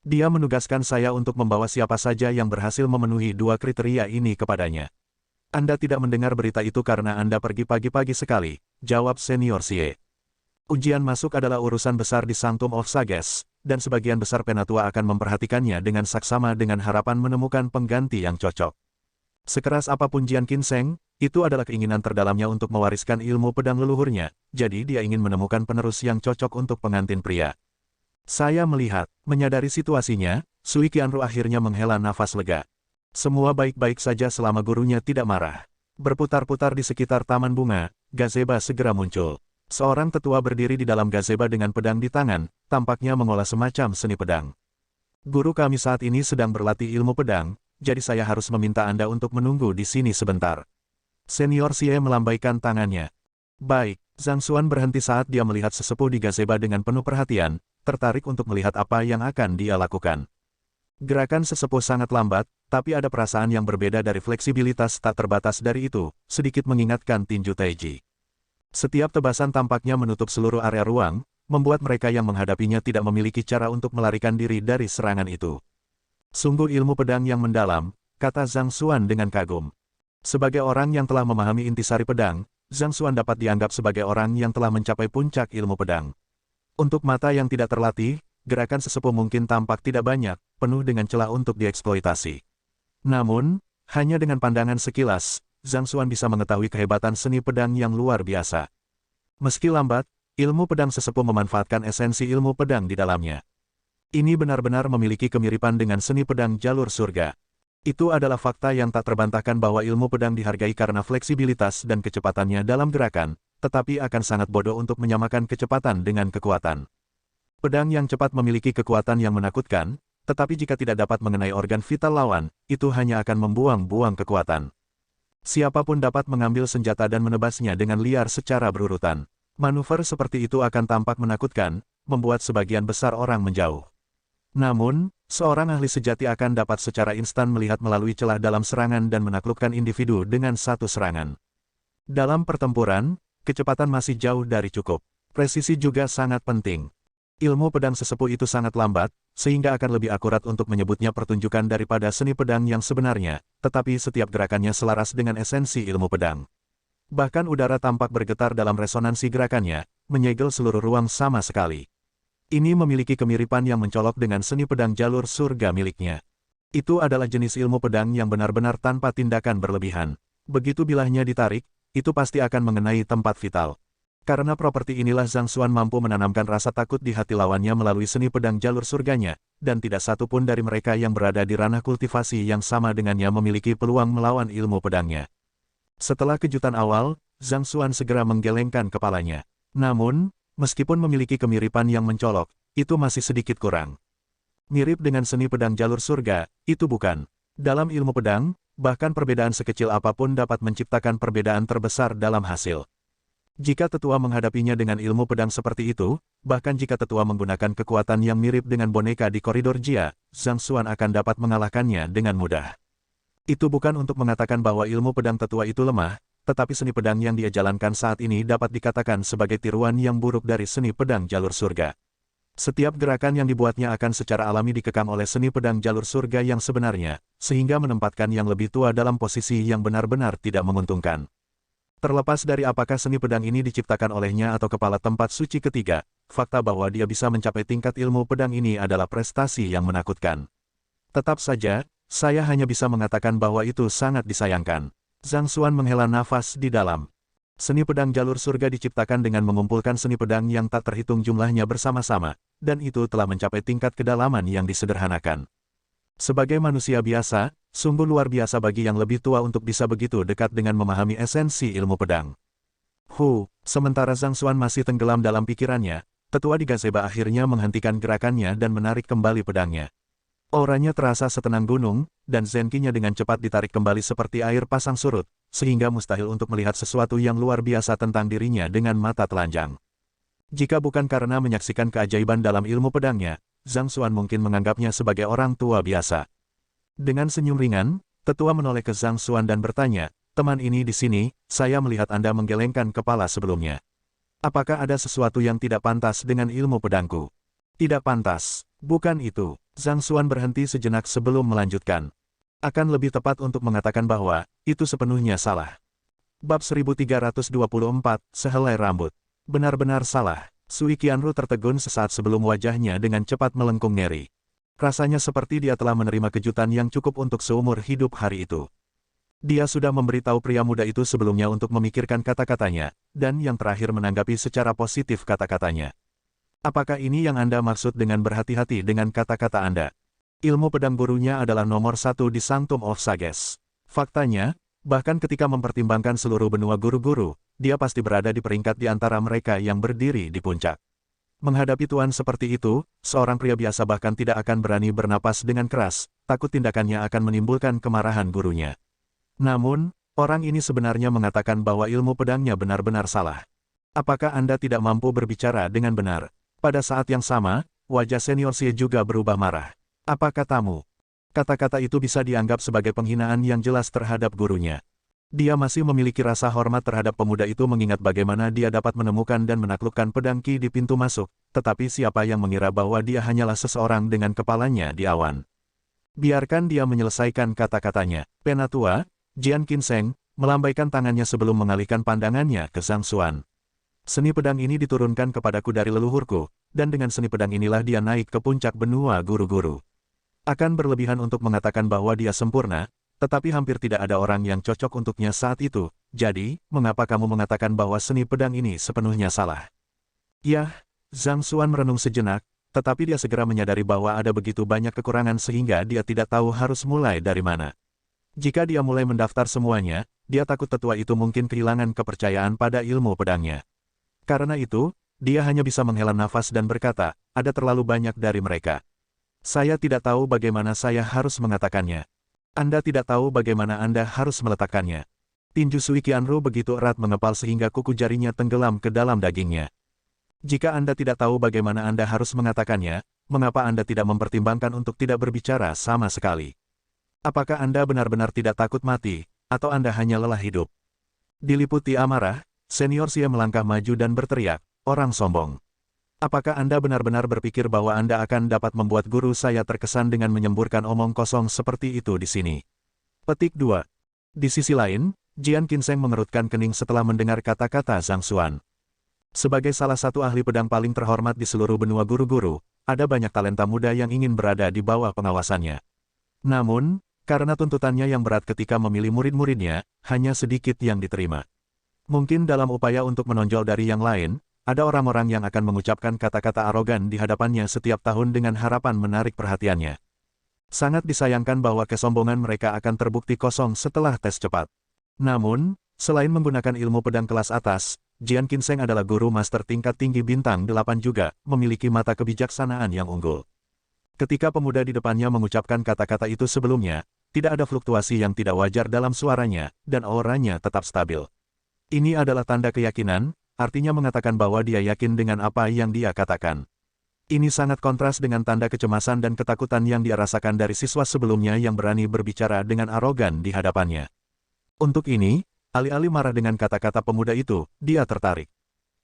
Dia menugaskan saya untuk membawa siapa saja yang berhasil memenuhi dua kriteria ini kepadanya. Anda tidak mendengar berita itu karena Anda pergi pagi-pagi sekali, jawab senior Xie. Ujian masuk adalah urusan besar di Sanctum of Sages, dan sebagian besar penatua akan memperhatikannya dengan saksama dengan harapan menemukan pengganti yang cocok. Sekeras apapun Jian Qinseng, itu adalah keinginan terdalamnya untuk mewariskan ilmu pedang leluhurnya, jadi dia ingin menemukan penerus yang cocok untuk pengantin pria. Saya melihat, menyadari situasinya, Sui Qianru akhirnya menghela nafas lega. Semua baik-baik saja selama gurunya tidak marah. Berputar-putar di sekitar taman bunga, gazeba segera muncul. Seorang tetua berdiri di dalam gazeba dengan pedang di tangan, tampaknya mengolah semacam seni pedang. Guru kami saat ini sedang berlatih ilmu pedang, jadi saya harus meminta Anda untuk menunggu di sini sebentar. Senior Xie melambaikan tangannya. Baik, Zhang Xuan berhenti saat dia melihat sesepuh di gazeba dengan penuh perhatian, tertarik untuk melihat apa yang akan dia lakukan. Gerakan sesepuh sangat lambat, tapi ada perasaan yang berbeda dari fleksibilitas tak terbatas dari itu, sedikit mengingatkan tinju Taiji. Setiap tebasan tampaknya menutup seluruh area ruang, membuat mereka yang menghadapinya tidak memiliki cara untuk melarikan diri dari serangan itu. Sungguh ilmu pedang yang mendalam, kata Zhang Xuan dengan kagum. Sebagai orang yang telah memahami intisari pedang, Zhang Xuan dapat dianggap sebagai orang yang telah mencapai puncak ilmu pedang. Untuk mata yang tidak terlatih, gerakan sesepuh mungkin tampak tidak banyak, penuh dengan celah untuk dieksploitasi. Namun, hanya dengan pandangan sekilas, Zhang Xuan bisa mengetahui kehebatan seni pedang yang luar biasa. Meski lambat, ilmu pedang sesepuh memanfaatkan esensi ilmu pedang di dalamnya. Ini benar-benar memiliki kemiripan dengan seni pedang jalur surga. Itu adalah fakta yang tak terbantahkan bahwa ilmu pedang dihargai karena fleksibilitas dan kecepatannya dalam gerakan, tetapi akan sangat bodoh untuk menyamakan kecepatan dengan kekuatan. Pedang yang cepat memiliki kekuatan yang menakutkan, tetapi jika tidak dapat mengenai organ vital lawan, itu hanya akan membuang-buang kekuatan. Siapapun dapat mengambil senjata dan menebasnya dengan liar secara berurutan. Manuver seperti itu akan tampak menakutkan, membuat sebagian besar orang menjauh. Namun, seorang ahli sejati akan dapat secara instan melihat melalui celah dalam serangan dan menaklukkan individu dengan satu serangan. Dalam pertempuran, kecepatan masih jauh dari cukup. Presisi juga sangat penting. Ilmu pedang sesepuh itu sangat lambat, sehingga akan lebih akurat untuk menyebutnya pertunjukan daripada seni pedang yang sebenarnya, tetapi setiap gerakannya selaras dengan esensi ilmu pedang. Bahkan udara tampak bergetar dalam resonansi gerakannya, menyegel seluruh ruang sama sekali. Ini memiliki kemiripan yang mencolok dengan seni pedang jalur surga miliknya. Itu adalah jenis ilmu pedang yang benar-benar tanpa tindakan berlebihan. Begitu bilahnya ditarik, itu pasti akan mengenai tempat vital. Karena properti inilah Zhang Xuan mampu menanamkan rasa takut di hati lawannya melalui seni pedang jalur surganya, dan tidak satu pun dari mereka yang berada di ranah kultivasi yang sama dengannya memiliki peluang melawan ilmu pedangnya. Setelah kejutan awal, Zhang Xuan segera menggelengkan kepalanya. Namun, meskipun memiliki kemiripan yang mencolok, itu masih sedikit kurang. Mirip dengan seni pedang jalur surga, itu bukan. Dalam ilmu pedang, bahkan perbedaan sekecil apapun dapat menciptakan perbedaan terbesar dalam hasil. Jika tetua menghadapinya dengan ilmu pedang seperti itu, bahkan jika tetua menggunakan kekuatan yang mirip dengan boneka di koridor Jia, Zhang Xuan akan dapat mengalahkannya dengan mudah. Itu bukan untuk mengatakan bahwa ilmu pedang tetua itu lemah, tetapi seni pedang yang dia jalankan saat ini dapat dikatakan sebagai tiruan yang buruk dari seni pedang jalur surga. Setiap gerakan yang dibuatnya akan secara alami dikekang oleh seni pedang jalur surga yang sebenarnya, sehingga menempatkan yang lebih tua dalam posisi yang benar-benar tidak menguntungkan. Terlepas dari apakah seni pedang ini diciptakan olehnya atau kepala tempat suci ketiga, fakta bahwa dia bisa mencapai tingkat ilmu pedang ini adalah prestasi yang menakutkan. Tetap saja, saya hanya bisa mengatakan bahwa itu sangat disayangkan. Zhang Xuan menghela nafas di dalam. Seni pedang jalur surga diciptakan dengan mengumpulkan seni pedang yang tak terhitung jumlahnya bersama-sama, dan itu telah mencapai tingkat kedalaman yang disederhanakan. Sebagai manusia biasa, sungguh luar biasa bagi yang lebih tua untuk bisa begitu dekat dengan memahami esensi ilmu pedang. Sementara Zhang Xuan masih tenggelam dalam pikirannya, tetua di gazebo akhirnya menghentikan gerakannya dan menarik kembali pedangnya. Auranya terasa setenang gunung, dan zenkinya dengan cepat ditarik kembali seperti air pasang surut, sehingga mustahil untuk melihat sesuatu yang luar biasa tentang dirinya dengan mata telanjang. Jika bukan karena menyaksikan keajaiban dalam ilmu pedangnya, Zhang Xuan mungkin menganggapnya sebagai orang tua biasa. Dengan senyum ringan, tetua menoleh ke Zhang Xuan dan bertanya, "Teman ini di sini, saya melihat Anda menggelengkan kepala sebelumnya. Apakah ada sesuatu yang tidak pantas dengan ilmu pedangku?" "Tidak pantas, bukan itu." Zhang Xuan berhenti sejenak sebelum melanjutkan. Akan lebih tepat untuk mengatakan bahwa, itu sepenuhnya salah. Bab 1324, Sehelai Rambut. Benar-benar salah. Sui Qianru tertegun sesaat sebelum wajahnya dengan cepat melengkung ngeri. Rasanya seperti dia telah menerima kejutan yang cukup untuk seumur hidup hari itu. Dia sudah memberitahu pria muda itu sebelumnya untuk memikirkan kata-katanya, dan yang terakhir menanggapi secara positif kata-katanya. Apakah ini yang Anda maksud dengan berhati-hati dengan kata-kata Anda? Ilmu pedang gurunya adalah nomor 1 di Sanctum of Sages. Faktanya, bahkan ketika mempertimbangkan seluruh benua guru-guru, dia pasti berada di peringkat di antara mereka yang berdiri di puncak. Menghadapi tuan seperti itu, seorang pria biasa bahkan tidak akan berani bernapas dengan keras, takut tindakannya akan menimbulkan kemarahan gurunya. Namun, orang ini sebenarnya mengatakan bahwa ilmu pedangnya benar-benar salah. Apakah Anda tidak mampu berbicara dengan benar? Pada saat yang sama, wajah senior Xie juga berubah marah. "Apa katamu?" Kata-kata itu bisa dianggap sebagai penghinaan yang jelas terhadap gurunya. Dia masih memiliki rasa hormat terhadap pemuda itu mengingat bagaimana dia dapat menemukan dan menaklukkan pedang Qi di pintu masuk, tetapi siapa yang mengira bahwa dia hanyalah seseorang dengan kepalanya di awan. Biarkan dia menyelesaikan kata-katanya. Penatua, Jian Qinseng, melambaikan tangannya sebelum mengalihkan pandangannya ke Zhang Xuan. "Seni pedang ini diturunkan kepadaku dari leluhurku, dan dengan seni pedang inilah dia naik ke puncak benua guru-guru. Akan berlebihan untuk mengatakan bahwa dia sempurna, tetapi hampir tidak ada orang yang cocok untuknya saat itu. Jadi, mengapa kamu mengatakan bahwa seni pedang ini sepenuhnya salah?" "Yah," Zhang Xuan merenung sejenak, tetapi dia segera menyadari bahwa ada begitu banyak kekurangan sehingga dia tidak tahu harus mulai dari mana. Jika dia mulai mendaftar semuanya, dia takut tetua itu mungkin kehilangan kepercayaan pada ilmu pedangnya. Karena itu, dia hanya bisa menghela nafas dan berkata, "Ada terlalu banyak dari mereka. Saya tidak tahu bagaimana saya harus mengatakannya." "Anda tidak tahu bagaimana Anda harus meletakkannya." Tinju Sui Qianru begitu erat mengepal sehingga kuku jarinya tenggelam ke dalam dagingnya. "Jika Anda tidak tahu bagaimana Anda harus mengatakannya, mengapa Anda tidak mempertimbangkan untuk tidak berbicara sama sekali? Apakah Anda benar-benar tidak takut mati, atau Anda hanya lelah hidup?" Diliputi amarah, senior Xie melangkah maju dan berteriak, "Orang sombong. Apakah Anda benar-benar berpikir bahwa Anda akan dapat membuat guru saya terkesan dengan menyemburkan omong kosong seperti itu di sini? Petik 2. Di sisi lain, Jian Qinseng mengerutkan kening setelah mendengar kata-kata Zhang Xuan. Sebagai salah satu ahli pedang paling terhormat di seluruh benua guru-guru, ada banyak talenta muda yang ingin berada di bawah pengawasannya. Namun, karena tuntutannya yang berat ketika memilih murid-muridnya, hanya sedikit yang diterima. Mungkin dalam upaya untuk menonjol dari yang lain, ada orang-orang yang akan mengucapkan kata-kata arogan di hadapannya setiap tahun dengan harapan menarik perhatiannya. Sangat disayangkan bahwa kesombongan mereka akan terbukti kosong setelah tes cepat. Namun, selain menggunakan ilmu pedang kelas atas, Jian Qinseng adalah guru master tingkat tinggi bintang 8 juga, memiliki mata kebijaksanaan yang unggul. Ketika pemuda di depannya mengucapkan kata-kata itu sebelumnya, tidak ada fluktuasi yang tidak wajar dalam suaranya, dan auranya tetap stabil. Ini adalah tanda keyakinan, artinya mengatakan bahwa dia yakin dengan apa yang dia katakan. Ini sangat kontras dengan tanda kecemasan dan ketakutan yang dia rasakan dari siswa sebelumnya yang berani berbicara dengan arogan di hadapannya. Untuk ini, alih-alih marah dengan kata-kata pemuda itu, dia tertarik.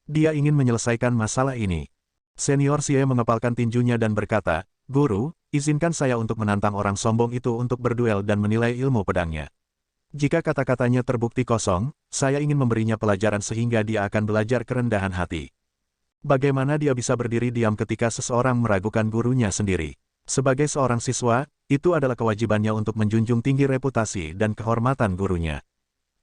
Dia ingin menyelesaikan masalah ini. Senior Xie mengepalkan tinjunya dan berkata, "Guru, izinkan saya untuk menantang orang sombong itu untuk berduel dan menilai ilmu pedangnya. Jika kata-katanya terbukti kosong, saya ingin memberinya pelajaran sehingga dia akan belajar kerendahan hati." Bagaimana dia bisa berdiri diam ketika seseorang meragukan gurunya sendiri? Sebagai seorang siswa, itu adalah kewajibannya untuk menjunjung tinggi reputasi dan kehormatan gurunya.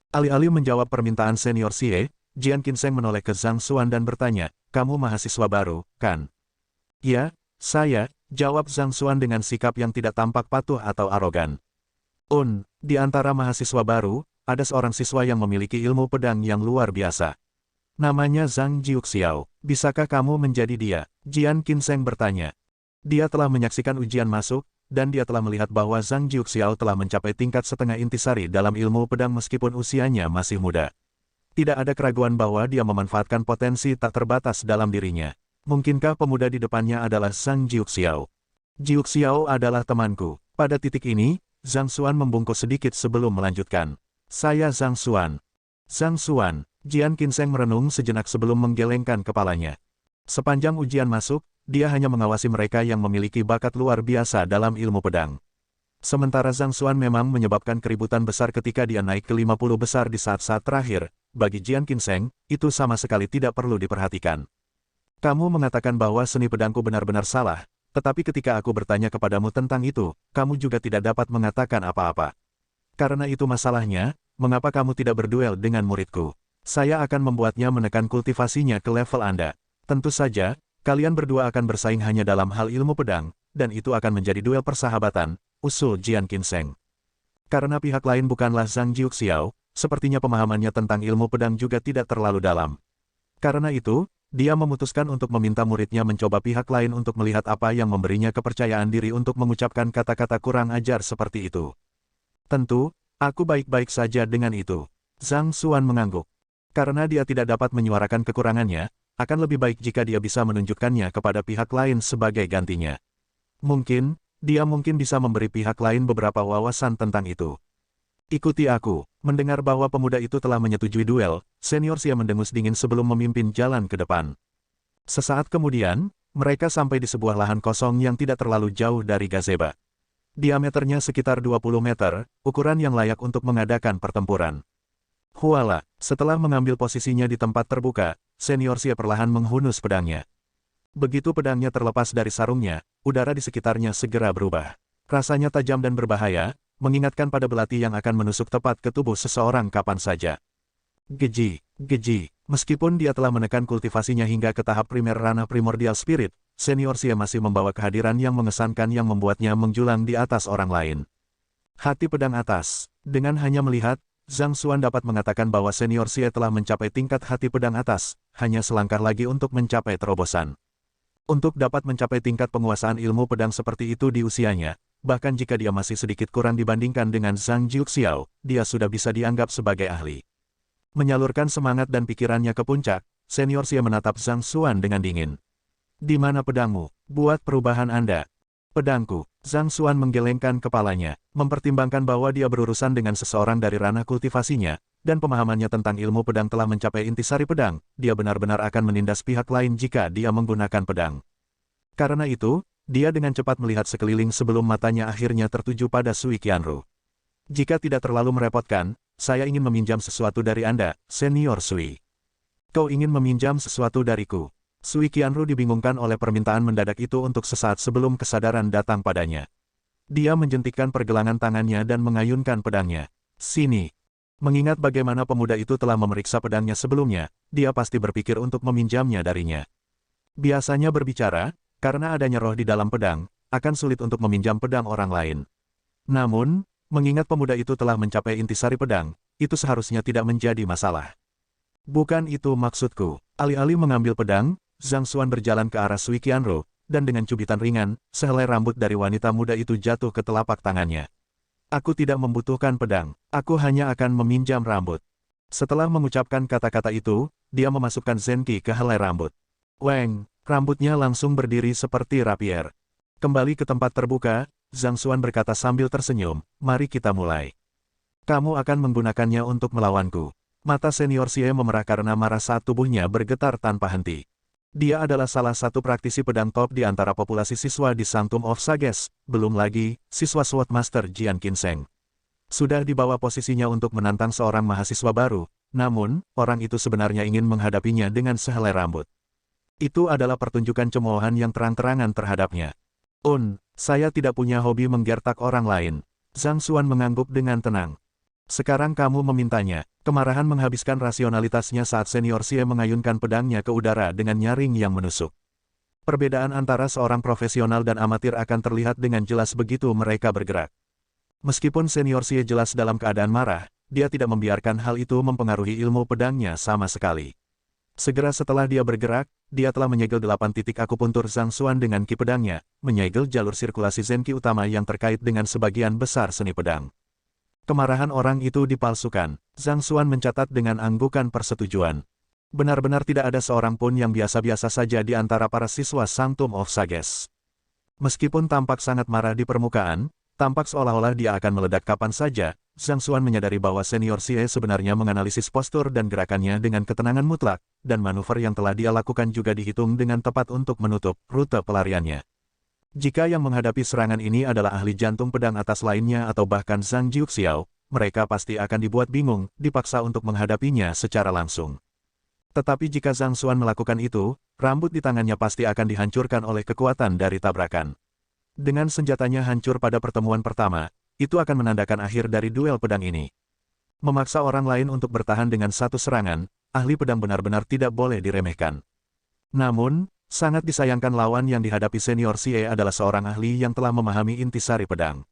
Alih-alih menjawab permintaan senior Xie, Jian Qinseng menoleh ke Zhang Xuan dan bertanya, "Kamu mahasiswa baru, kan?" "Ya, saya," jawab Zhang Xuan dengan sikap yang tidak tampak patuh atau arogan. Di antara mahasiswa baru, ada seorang siswa yang memiliki ilmu pedang yang luar biasa. Namanya Zhang Jiuxiao. Bisakah kamu menjadi dia? Jian Qinseng bertanya. Dia telah menyaksikan ujian masuk, dan dia telah melihat bahwa Zhang Jiuxiao telah mencapai tingkat setengah intisari dalam ilmu pedang meskipun usianya masih muda. Tidak ada keraguan bahwa dia memanfaatkan potensi tak terbatas dalam dirinya. Mungkinkah pemuda di depannya adalah Zhang Jiuxiao? "Jiuxiao adalah temanku." Pada titik ini, Zhang Xuan membungkuk sedikit sebelum melanjutkan. "Saya Zhang Xuan." Zhang Xuan. Jian Qinseng merenung sejenak sebelum menggelengkan kepalanya. Sepanjang ujian masuk, dia hanya mengawasi mereka yang memiliki bakat luar biasa dalam ilmu pedang. Sementara Zhang Xuan memang menyebabkan keributan besar ketika dia naik ke 50 besar di saat-saat terakhir, bagi Jian Qinseng, itu sama sekali tidak perlu diperhatikan. "Kamu mengatakan bahwa seni pedangku benar-benar salah, tetapi ketika aku bertanya kepadamu tentang itu, kamu juga tidak dapat mengatakan apa-apa. Karena itu masalahnya, mengapa kamu tidak berduel dengan muridku? Saya akan membuatnya menekan kultivasinya ke level Anda. Tentu saja, kalian berdua akan bersaing hanya dalam hal ilmu pedang, dan itu akan menjadi duel persahabatan," usul Jian Qinseng. Karena pihak lain bukanlah Zhang Jiuxiao, sepertinya pemahamannya tentang ilmu pedang juga tidak terlalu dalam. Karena itu, dia memutuskan untuk meminta muridnya mencoba pihak lain untuk melihat apa yang memberinya kepercayaan diri untuk mengucapkan kata-kata kurang ajar seperti itu. "Tentu, aku baik-baik saja dengan itu." Zhang Xuan mengangguk. Karena dia tidak dapat menyuarakan kekurangannya, akan lebih baik jika dia bisa menunjukkannya kepada pihak lain sebagai gantinya. Dia mungkin bisa memberi pihak lain beberapa wawasan tentang itu. "Ikuti aku." Mendengar bahwa pemuda itu telah menyetujui duel, senior Xie mendengus dingin sebelum memimpin jalan ke depan. Sesaat kemudian, mereka sampai di sebuah lahan kosong yang tidak terlalu jauh dari gazebo. Diameternya sekitar 20 meter, ukuran yang layak untuk mengadakan pertempuran. Huala, setelah mengambil posisinya di tempat terbuka, senior Xie perlahan menghunus pedangnya. Begitu pedangnya terlepas dari sarungnya, udara di sekitarnya segera berubah. Rasanya tajam dan berbahaya, mengingatkan pada belati yang akan menusuk tepat ke tubuh seseorang kapan saja. Geji. Meskipun dia telah menekan kultivasinya hingga ke tahap primer ranah primordial spirit, senior Xie masih membawa kehadiran yang mengesankan yang membuatnya menjulang di atas orang lain. Hati pedang atas. Dengan hanya melihat, Zhang Xuan dapat mengatakan bahwa senior Xie telah mencapai tingkat hati pedang atas, hanya selangkah lagi untuk mencapai terobosan. Untuk dapat mencapai tingkat penguasaan ilmu pedang seperti itu di usianya, bahkan jika dia masih sedikit kurang dibandingkan dengan Zhang Jiuxiao, dia sudah bisa dianggap sebagai ahli. Menyalurkan semangat dan pikirannya ke puncak, senior Xie menatap Zhang Xuan dengan dingin. "Di mana pedangmu? Buat perubahan Anda." Pedangku. Zhang Xuan menggelengkan kepalanya, mempertimbangkan bahwa dia berurusan dengan seseorang dari ranah kultivasinya, dan pemahamannya tentang ilmu pedang telah mencapai intisari pedang, dia benar-benar akan menindas pihak lain jika dia menggunakan pedang. Karena itu, dia dengan cepat melihat sekeliling sebelum matanya akhirnya tertuju pada Sui Qianru. Jika tidak terlalu merepotkan, saya ingin meminjam sesuatu dari Anda, Senior Sui. Kau ingin meminjam sesuatu dariku? Sui Qianru dibingungkan oleh permintaan mendadak itu untuk sesaat sebelum kesadaran datang padanya. Dia menjentikkan pergelangan tangannya dan mengayunkan pedangnya. Sini. Mengingat bagaimana pemuda itu telah memeriksa pedangnya sebelumnya, dia pasti berpikir untuk meminjamnya darinya. Biasanya berbicara, karena adanya roh di dalam pedang, akan sulit untuk meminjam pedang orang lain. Namun, mengingat pemuda itu telah mencapai intisari pedang, itu seharusnya tidak menjadi masalah. Bukan itu maksudku. Alih-alih mengambil pedang, Zhang Xuan berjalan ke arah Sui Qianru, dan dengan cubitan ringan, sehelai rambut dari wanita muda itu jatuh ke telapak tangannya. Aku tidak membutuhkan pedang, aku hanya akan meminjam rambut. Setelah mengucapkan kata-kata itu, dia memasukkan zenki ke helai rambut. Weng, rambutnya langsung berdiri seperti rapier. Kembali ke tempat terbuka, Zhang Xuan berkata sambil tersenyum, mari kita mulai. Kamu akan menggunakannya untuk melawanku. Mata senior Xie memerah karena marah saat tubuhnya bergetar tanpa henti. Dia adalah salah satu praktisi pedang top di antara populasi siswa di Sanctum of Sages, belum lagi, siswa Sword Master Jian Qinseng. Sudah dibawa posisinya untuk menantang seorang mahasiswa baru, namun, orang itu sebenarnya ingin menghadapinya dengan sehelai rambut. Itu adalah pertunjukan cemoohan yang terang-terangan terhadapnya. Saya tidak punya hobi menggertak orang lain. Zhang Xuan mengangguk dengan tenang. Sekarang kamu memintanya. Kemarahan menghabiskan rasionalitasnya saat senior Xie mengayunkan pedangnya ke udara dengan nyaring yang menusuk. Perbedaan antara seorang profesional dan amatir akan terlihat dengan jelas begitu mereka bergerak. Meskipun senior Xie jelas dalam keadaan marah, dia tidak membiarkan hal itu mempengaruhi ilmu pedangnya sama sekali. Segera setelah dia bergerak, dia telah menyegel 8 titik akupuntur Zhang Xuan dengan ki pedangnya, menyegel jalur sirkulasi zenki utama yang terkait dengan sebagian besar seni pedang. Kemarahan orang itu dipalsukan. Zhang Xuan mencatat dengan anggukan persetujuan. Benar-benar tidak ada seorang pun yang biasa-biasa saja di antara para siswa Sanctum of Sages. Meskipun tampak sangat marah di permukaan, tampak seolah-olah dia akan meledak kapan saja, Zhang Xuan menyadari bahwa senior Xie sebenarnya menganalisis postur dan gerakannya dengan ketenangan mutlak, dan manuver yang telah dia lakukan juga dihitung dengan tepat untuk menutup rute pelariannya. Jika yang menghadapi serangan ini adalah ahli jantung pedang atas lainnya atau bahkan Zhang Jiuxiao, mereka pasti akan dibuat bingung, dipaksa untuk menghadapinya secara langsung. Tetapi jika Zhang Xuan melakukan itu, rambut di tangannya pasti akan dihancurkan oleh kekuatan dari tabrakan. Dengan senjatanya hancur pada pertemuan pertama, itu akan menandakan akhir dari duel pedang ini. Memaksa orang lain untuk bertahan dengan satu serangan, ahli pedang benar-benar tidak boleh diremehkan. Namun, sangat disayangkan lawan yang dihadapi senior Xie adalah seorang ahli yang telah memahami intisari pedang.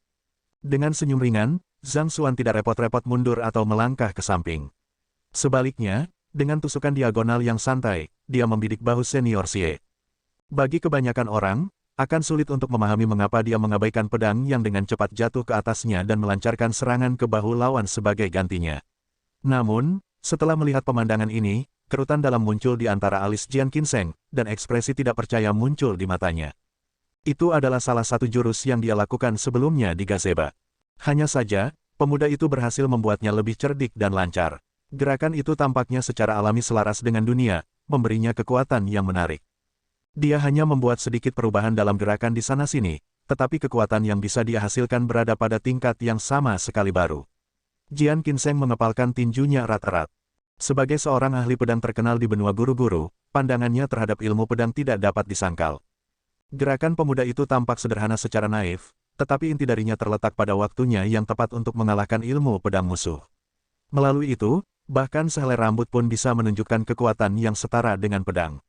Dengan senyum ringan, Zhang Xuan tidak repot-repot mundur atau melangkah ke samping. Sebaliknya, dengan tusukan diagonal yang santai, dia membidik bahu senior Xie. Bagi kebanyakan orang, akan sulit untuk memahami mengapa dia mengabaikan pedang yang dengan cepat jatuh ke atasnya dan melancarkan serangan ke bahu lawan sebagai gantinya. Namun, setelah melihat pemandangan ini, kerutan dalam muncul di antara alis Jian Qinseng, dan ekspresi tidak percaya muncul di matanya. Itu adalah salah satu jurus yang dia lakukan sebelumnya di gazebo. Hanya saja, pemuda itu berhasil membuatnya lebih cerdik dan lancar. Gerakan itu tampaknya secara alami selaras dengan dunia, memberinya kekuatan yang menarik. Dia hanya membuat sedikit perubahan dalam gerakan di sana-sini, tetapi kekuatan yang bisa dia hasilkan berada pada tingkat yang sama sekali baru. Jian Qinseng mengepalkan tinjunya erat-erat. Sebagai seorang ahli pedang terkenal di benua guru-guru, pandangannya terhadap ilmu pedang tidak dapat disangkal. Gerakan pemuda itu tampak sederhana secara naif, tetapi inti darinya terletak pada waktunya yang tepat untuk mengalahkan ilmu pedang musuh. Melalui itu, bahkan sehelai rambut pun bisa menunjukkan kekuatan yang setara dengan pedang.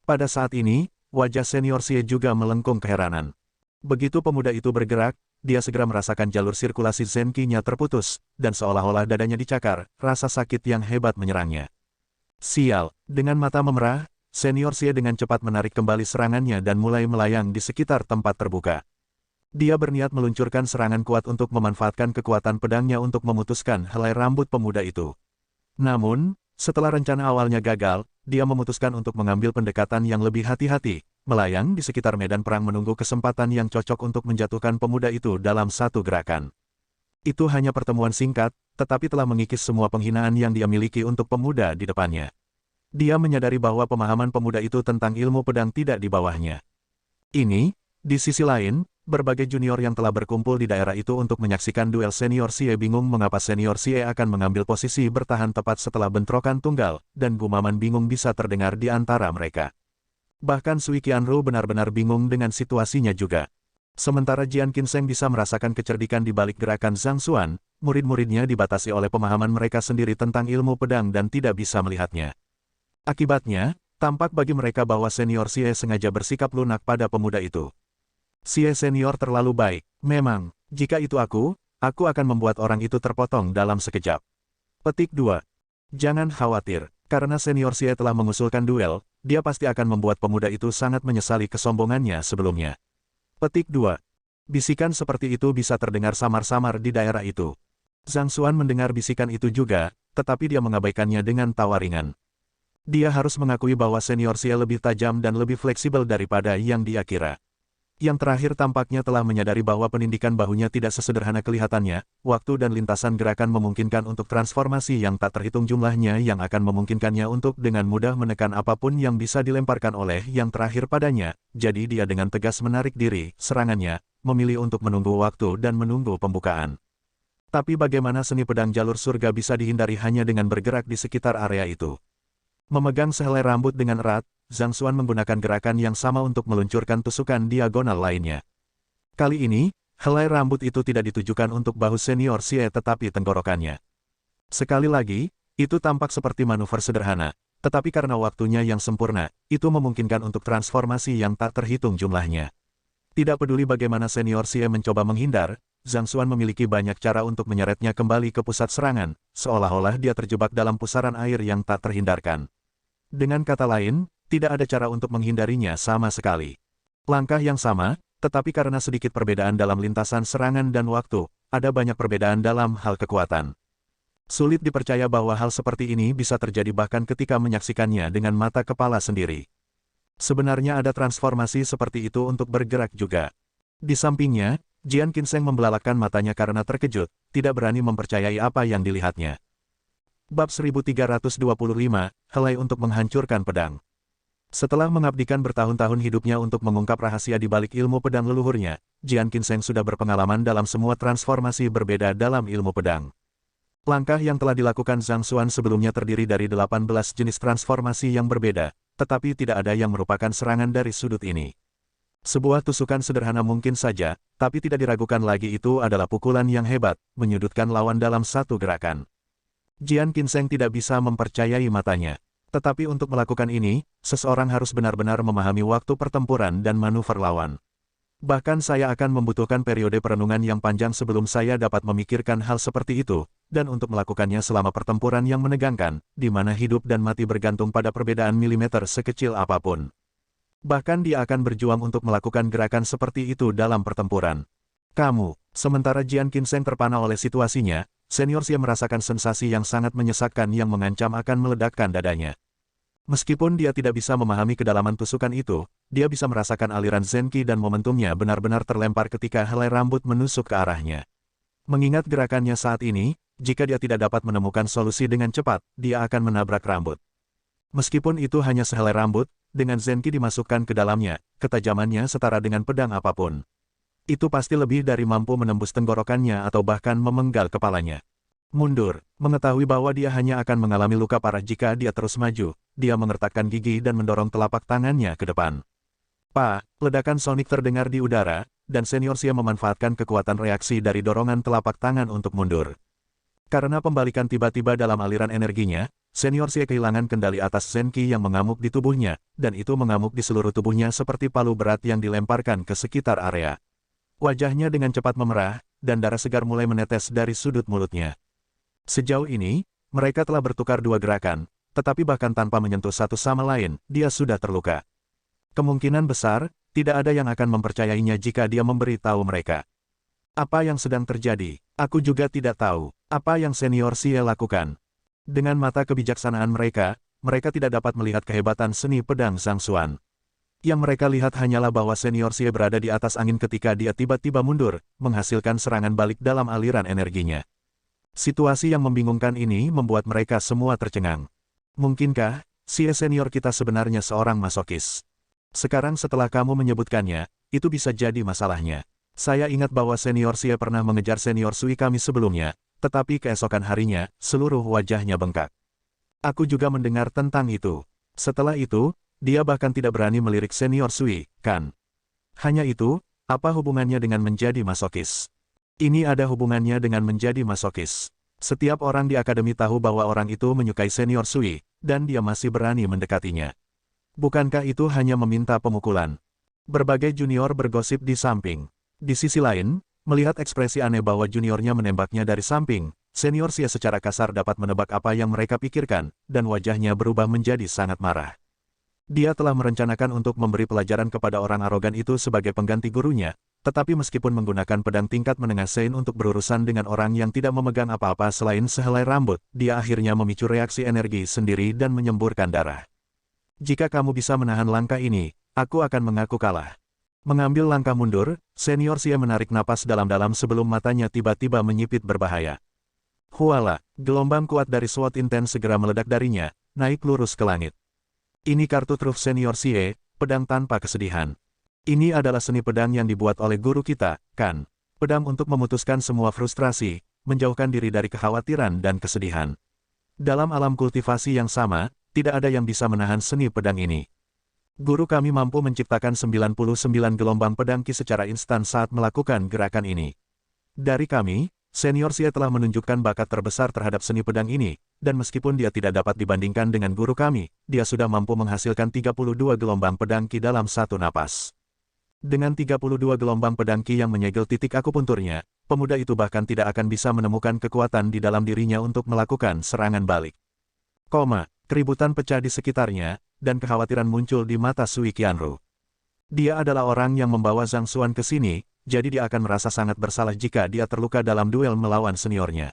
Pada saat ini, wajah senior Xie juga melengkung keheranan. Begitu pemuda itu bergerak, dia segera merasakan jalur sirkulasi zenki-nya terputus, dan seolah-olah dadanya dicakar, rasa sakit yang hebat menyerangnya. Sial, dengan mata memerah, senior Xie dengan cepat menarik kembali serangannya dan mulai melayang di sekitar tempat terbuka. Dia berniat meluncurkan serangan kuat untuk memanfaatkan kekuatan pedangnya untuk memutuskan helai rambut pemuda itu. Namun, Setelah rencana awalnya gagal, dia memutuskan untuk mengambil pendekatan yang lebih hati-hati, melayang di sekitar medan perang menunggu kesempatan yang cocok untuk menjatuhkan pemuda itu dalam satu gerakan. Itu hanya pertemuan singkat, tetapi telah mengikis semua penghinaan yang dia miliki untuk pemuda di depannya. Dia menyadari bahwa pemahaman pemuda itu tentang ilmu pedang tidak di bawahnya. Ini, di sisi lain, berbagai junior yang telah berkumpul di daerah itu untuk menyaksikan duel senior Xie bingung mengapa senior Xie akan mengambil posisi bertahan tepat setelah bentrokan tunggal, dan gumaman bingung bisa terdengar di antara mereka. Bahkan Sui Qianru benar-benar bingung dengan situasinya juga. Sementara Jian Qinseng bisa merasakan kecerdikan di balik gerakan Zhang Xuan, murid-muridnya dibatasi oleh pemahaman mereka sendiri tentang ilmu pedang dan tidak bisa melihatnya. Akibatnya, tampak bagi mereka bahwa senior Xie sengaja bersikap lunak pada pemuda itu. Xie senior terlalu baik. Memang, jika itu aku akan membuat orang itu terpotong dalam sekejap. Petik 2. Jangan khawatir, karena senior Xie telah mengusulkan duel, dia pasti akan membuat pemuda itu sangat menyesali kesombongannya sebelumnya. Petik 2. Bisikan seperti itu bisa terdengar samar-samar di daerah itu. Zhang Xuan mendengar bisikan itu juga, tetapi dia mengabaikannya dengan tawa ringan. Dia harus mengakui bahwa senior Xie lebih tajam dan lebih fleksibel daripada yang dia kira. Yang terakhir tampaknya telah menyadari bahwa penindikan bahunya tidak sesederhana kelihatannya, waktu dan lintasan gerakan memungkinkan untuk transformasi yang tak terhitung jumlahnya yang akan memungkinkannya untuk dengan mudah menekan apapun yang bisa dilemparkan oleh yang terakhir padanya, jadi dia dengan tegas menarik diri, serangannya, memilih untuk menunggu waktu dan menunggu pembukaan. Tapi bagaimana seni pedang jalur surga bisa dihindari hanya dengan bergerak di sekitar area itu? Memegang sehelai rambut dengan erat, Zhang Xuan menggunakan gerakan yang sama untuk meluncurkan tusukan diagonal lainnya. Kali ini, helai rambut itu tidak ditujukan untuk bahu senior Xie tetapi tenggorokannya. Sekali lagi, itu tampak seperti manuver sederhana, tetapi karena waktunya yang sempurna, itu memungkinkan untuk transformasi yang tak terhitung jumlahnya. Tidak peduli bagaimana senior Xie mencoba menghindar, Zhang Xuan memiliki banyak cara untuk menyeretnya kembali ke pusat serangan, seolah-olah dia terjebak dalam pusaran air yang tak terhindarkan. Dengan kata lain, tidak ada cara untuk menghindarinya sama sekali. Langkah yang sama, tetapi karena sedikit perbedaan dalam lintasan serangan dan waktu, ada banyak perbedaan dalam hal kekuatan. Sulit dipercaya bahwa hal seperti ini bisa terjadi bahkan ketika menyaksikannya dengan mata kepala sendiri. Sebenarnya ada transformasi seperti itu untuk bergerak juga. Di sampingnya, Jian Qinseng membelalakkan matanya karena terkejut, tidak berani mempercayai apa yang dilihatnya. Bab 1325, Helai untuk menghancurkan pedang. Setelah mengabdikan bertahun-tahun hidupnya untuk mengungkap rahasia di balik ilmu pedang leluhurnya, Jian Qinseng sudah berpengalaman dalam semua transformasi berbeda dalam ilmu pedang. Langkah yang telah dilakukan Zhang Xuan sebelumnya terdiri dari 18 jenis transformasi yang berbeda, tetapi tidak ada yang merupakan serangan dari sudut ini. Sebuah tusukan sederhana mungkin saja, tapi tidak diragukan lagi itu adalah pukulan yang hebat, menyudutkan lawan dalam satu gerakan. Jian Qinseng tidak bisa mempercayai matanya. Tetapi untuk melakukan ini, seseorang harus benar-benar memahami waktu pertempuran dan manuver lawan. Bahkan saya akan membutuhkan periode perenungan yang panjang sebelum saya dapat memikirkan hal seperti itu, dan untuk melakukannya selama pertempuran yang menegangkan, di mana hidup dan mati bergantung pada perbedaan milimeter sekecil apapun. Bahkan dia akan berjuang untuk melakukan gerakan seperti itu dalam pertempuran. Sementara Jian Qinseng terpana oleh situasinya, senior Xie merasakan sensasi yang sangat menyesakkan yang mengancam akan meledakkan dadanya. Meskipun dia tidak bisa memahami kedalaman tusukan itu, dia bisa merasakan aliran Zenki dan momentumnya benar-benar terlempar ketika helai rambut menusuk ke arahnya. Mengingat gerakannya saat ini, jika dia tidak dapat menemukan solusi dengan cepat, dia akan menabrak rambut. Meskipun itu hanya sehelai rambut, dengan Zenki dimasukkan ke dalamnya, ketajamannya setara dengan pedang apapun. Itu pasti lebih dari mampu menembus tenggorokannya atau bahkan memenggal kepalanya. Mundur, mengetahui bahwa dia hanya akan mengalami luka parah jika dia terus maju, dia mengertakkan gigi dan mendorong telapak tangannya ke depan. Ledakan sonik terdengar di udara, dan senior Xie memanfaatkan kekuatan reaksi dari dorongan telapak tangan untuk mundur. Karena pembalikan tiba-tiba dalam aliran energinya, senior Xie kehilangan kendali atas Zenki yang mengamuk di tubuhnya, dan itu mengamuk di seluruh tubuhnya seperti palu berat yang dilemparkan ke sekitar area. Wajahnya dengan cepat memerah, dan darah segar mulai menetes dari sudut mulutnya. Sejauh ini, mereka telah bertukar dua gerakan, tetapi bahkan tanpa menyentuh satu sama lain, dia sudah terluka. Kemungkinan besar, tidak ada yang akan mempercayainya jika dia memberi tahu mereka. Apa yang sedang terjadi? Aku juga tidak tahu. Apa yang senior Xie lakukan? Dengan mata kebijaksanaan mereka, mereka tidak dapat melihat kehebatan seni pedang Zhang Xuan. Yang mereka lihat hanyalah bahwa senior Xie berada di atas angin ketika dia tiba-tiba mundur, menghasilkan serangan balik dalam aliran energinya. Situasi yang membingungkan ini membuat mereka semua tercengang. Mungkinkah Xie senior kita sebenarnya seorang masokis? Sekarang setelah kamu menyebutkannya, itu bisa jadi masalahnya. Saya ingat bahwa senior Xie pernah mengejar senior Sui kami sebelumnya, tetapi keesokan harinya, seluruh wajahnya bengkak. Aku juga mendengar tentang itu. Setelah itu, dia bahkan tidak berani melirik senior Sui, kan? Hanya itu, apa hubungannya dengan menjadi masokis? Ini ada hubungannya dengan menjadi masokis. Setiap orang di akademi tahu bahwa orang itu menyukai senior Sui, dan dia masih berani mendekatinya. Bukankah itu hanya meminta pemukulan? Berbagai junior bergosip di samping. Di sisi lain, melihat ekspresi aneh bahwa juniornya menembaknya dari samping, senior Xie secara kasar dapat menebak apa yang mereka pikirkan, dan wajahnya berubah menjadi sangat marah. Dia telah merencanakan untuk memberi pelajaran kepada orang arogan itu sebagai pengganti gurunya, tetapi meskipun menggunakan pedang tingkat menengah Sein untuk berurusan dengan orang yang tidak memegang apa-apa selain sehelai rambut, dia akhirnya memicu reaksi energi sendiri dan menyemburkan darah. Jika kamu bisa menahan langkah ini, aku akan mengaku kalah. Mengambil langkah mundur, senior Xie menarik napas dalam-dalam sebelum matanya tiba-tiba menyipit berbahaya. Huala, gelombang kuat dari SWOT intens segera meledak darinya, naik lurus ke langit. Ini kartu truf senior Xie, pedang tanpa kesedihan. Ini adalah seni pedang yang dibuat oleh guru kita, kan? Pedang untuk memutuskan semua frustrasi, menjauhkan diri dari kekhawatiran dan kesedihan. Dalam alam kultivasi yang sama, tidak ada yang bisa menahan seni pedang ini. Guru kami mampu menciptakan 99 gelombang pedang Qi secara instan saat melakukan gerakan ini. Dari kami, senior Xie telah menunjukkan bakat terbesar terhadap seni pedang ini, dan meskipun dia tidak dapat dibandingkan dengan guru kami, dia sudah mampu menghasilkan 32 gelombang pedang Qi dalam satu napas. Dengan 32 gelombang pedang Qi yang menyegel titik akupunturnya, pemuda itu bahkan tidak akan bisa menemukan kekuatan di dalam dirinya untuk melakukan serangan balik. Keributan pecah di sekitarnya, dan kekhawatiran muncul di mata Sui Qianru. Dia adalah orang yang membawa Zhang Xuan ke sini, jadi dia akan merasa sangat bersalah jika dia terluka dalam duel melawan seniornya.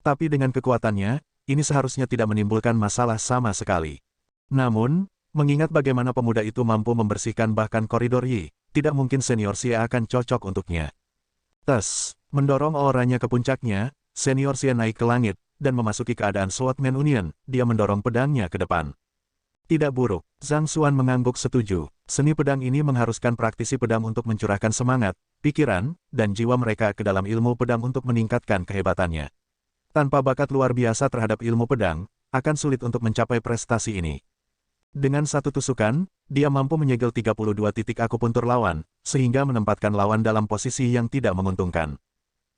Tapi dengan kekuatannya, ini seharusnya tidak menimbulkan masalah sama sekali. Namun, mengingat bagaimana pemuda itu mampu membersihkan bahkan koridor Yi, tidak mungkin senior Xie akan cocok untuknya. Mendorong auranya ke puncaknya, senior Xie naik ke langit, dan memasuki keadaan Swordman Union, dia mendorong pedangnya ke depan. Tidak buruk, Zhang Xuan mengangguk setuju. Seni pedang ini mengharuskan praktisi pedang untuk mencurahkan semangat, pikiran, dan jiwa mereka ke dalam ilmu pedang untuk meningkatkan kehebatannya. Tanpa bakat luar biasa terhadap ilmu pedang, akan sulit untuk mencapai prestasi ini. Dengan satu tusukan, dia mampu menyegel 32 titik akupuntur lawan, sehingga menempatkan lawan dalam posisi yang tidak menguntungkan.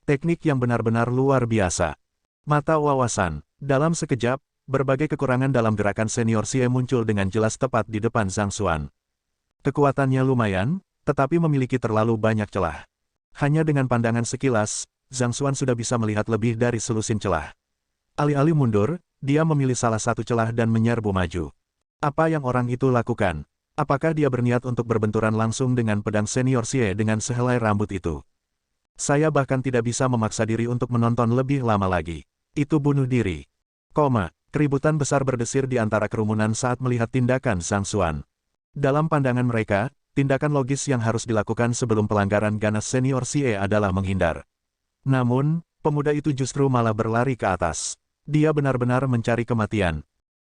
Teknik yang benar-benar luar biasa. Mata wawasan. Dalam sekejap, berbagai kekurangan dalam gerakan senior Xie muncul dengan jelas tepat di depan Zhang Xuan. Kekuatannya lumayan, tetapi memiliki terlalu banyak celah. Hanya dengan pandangan sekilas, Zhang Xuan sudah bisa melihat lebih dari selusin celah. Alih-alih mundur, dia memilih salah satu celah dan menyerbu maju. Apa yang orang itu lakukan? Apakah dia berniat untuk berbenturan langsung dengan pedang senior Xie dengan sehelai rambut itu? Saya bahkan tidak bisa memaksa diri untuk menonton lebih lama lagi. Itu bunuh diri. Keributan besar berdesir di antara kerumunan saat melihat tindakan Zhang Xuan. Dalam pandangan mereka, tindakan logis yang harus dilakukan sebelum pelanggaran ganas senior Xie adalah menghindar. Namun, pemuda itu justru malah berlari ke atas. Dia benar-benar mencari kematian.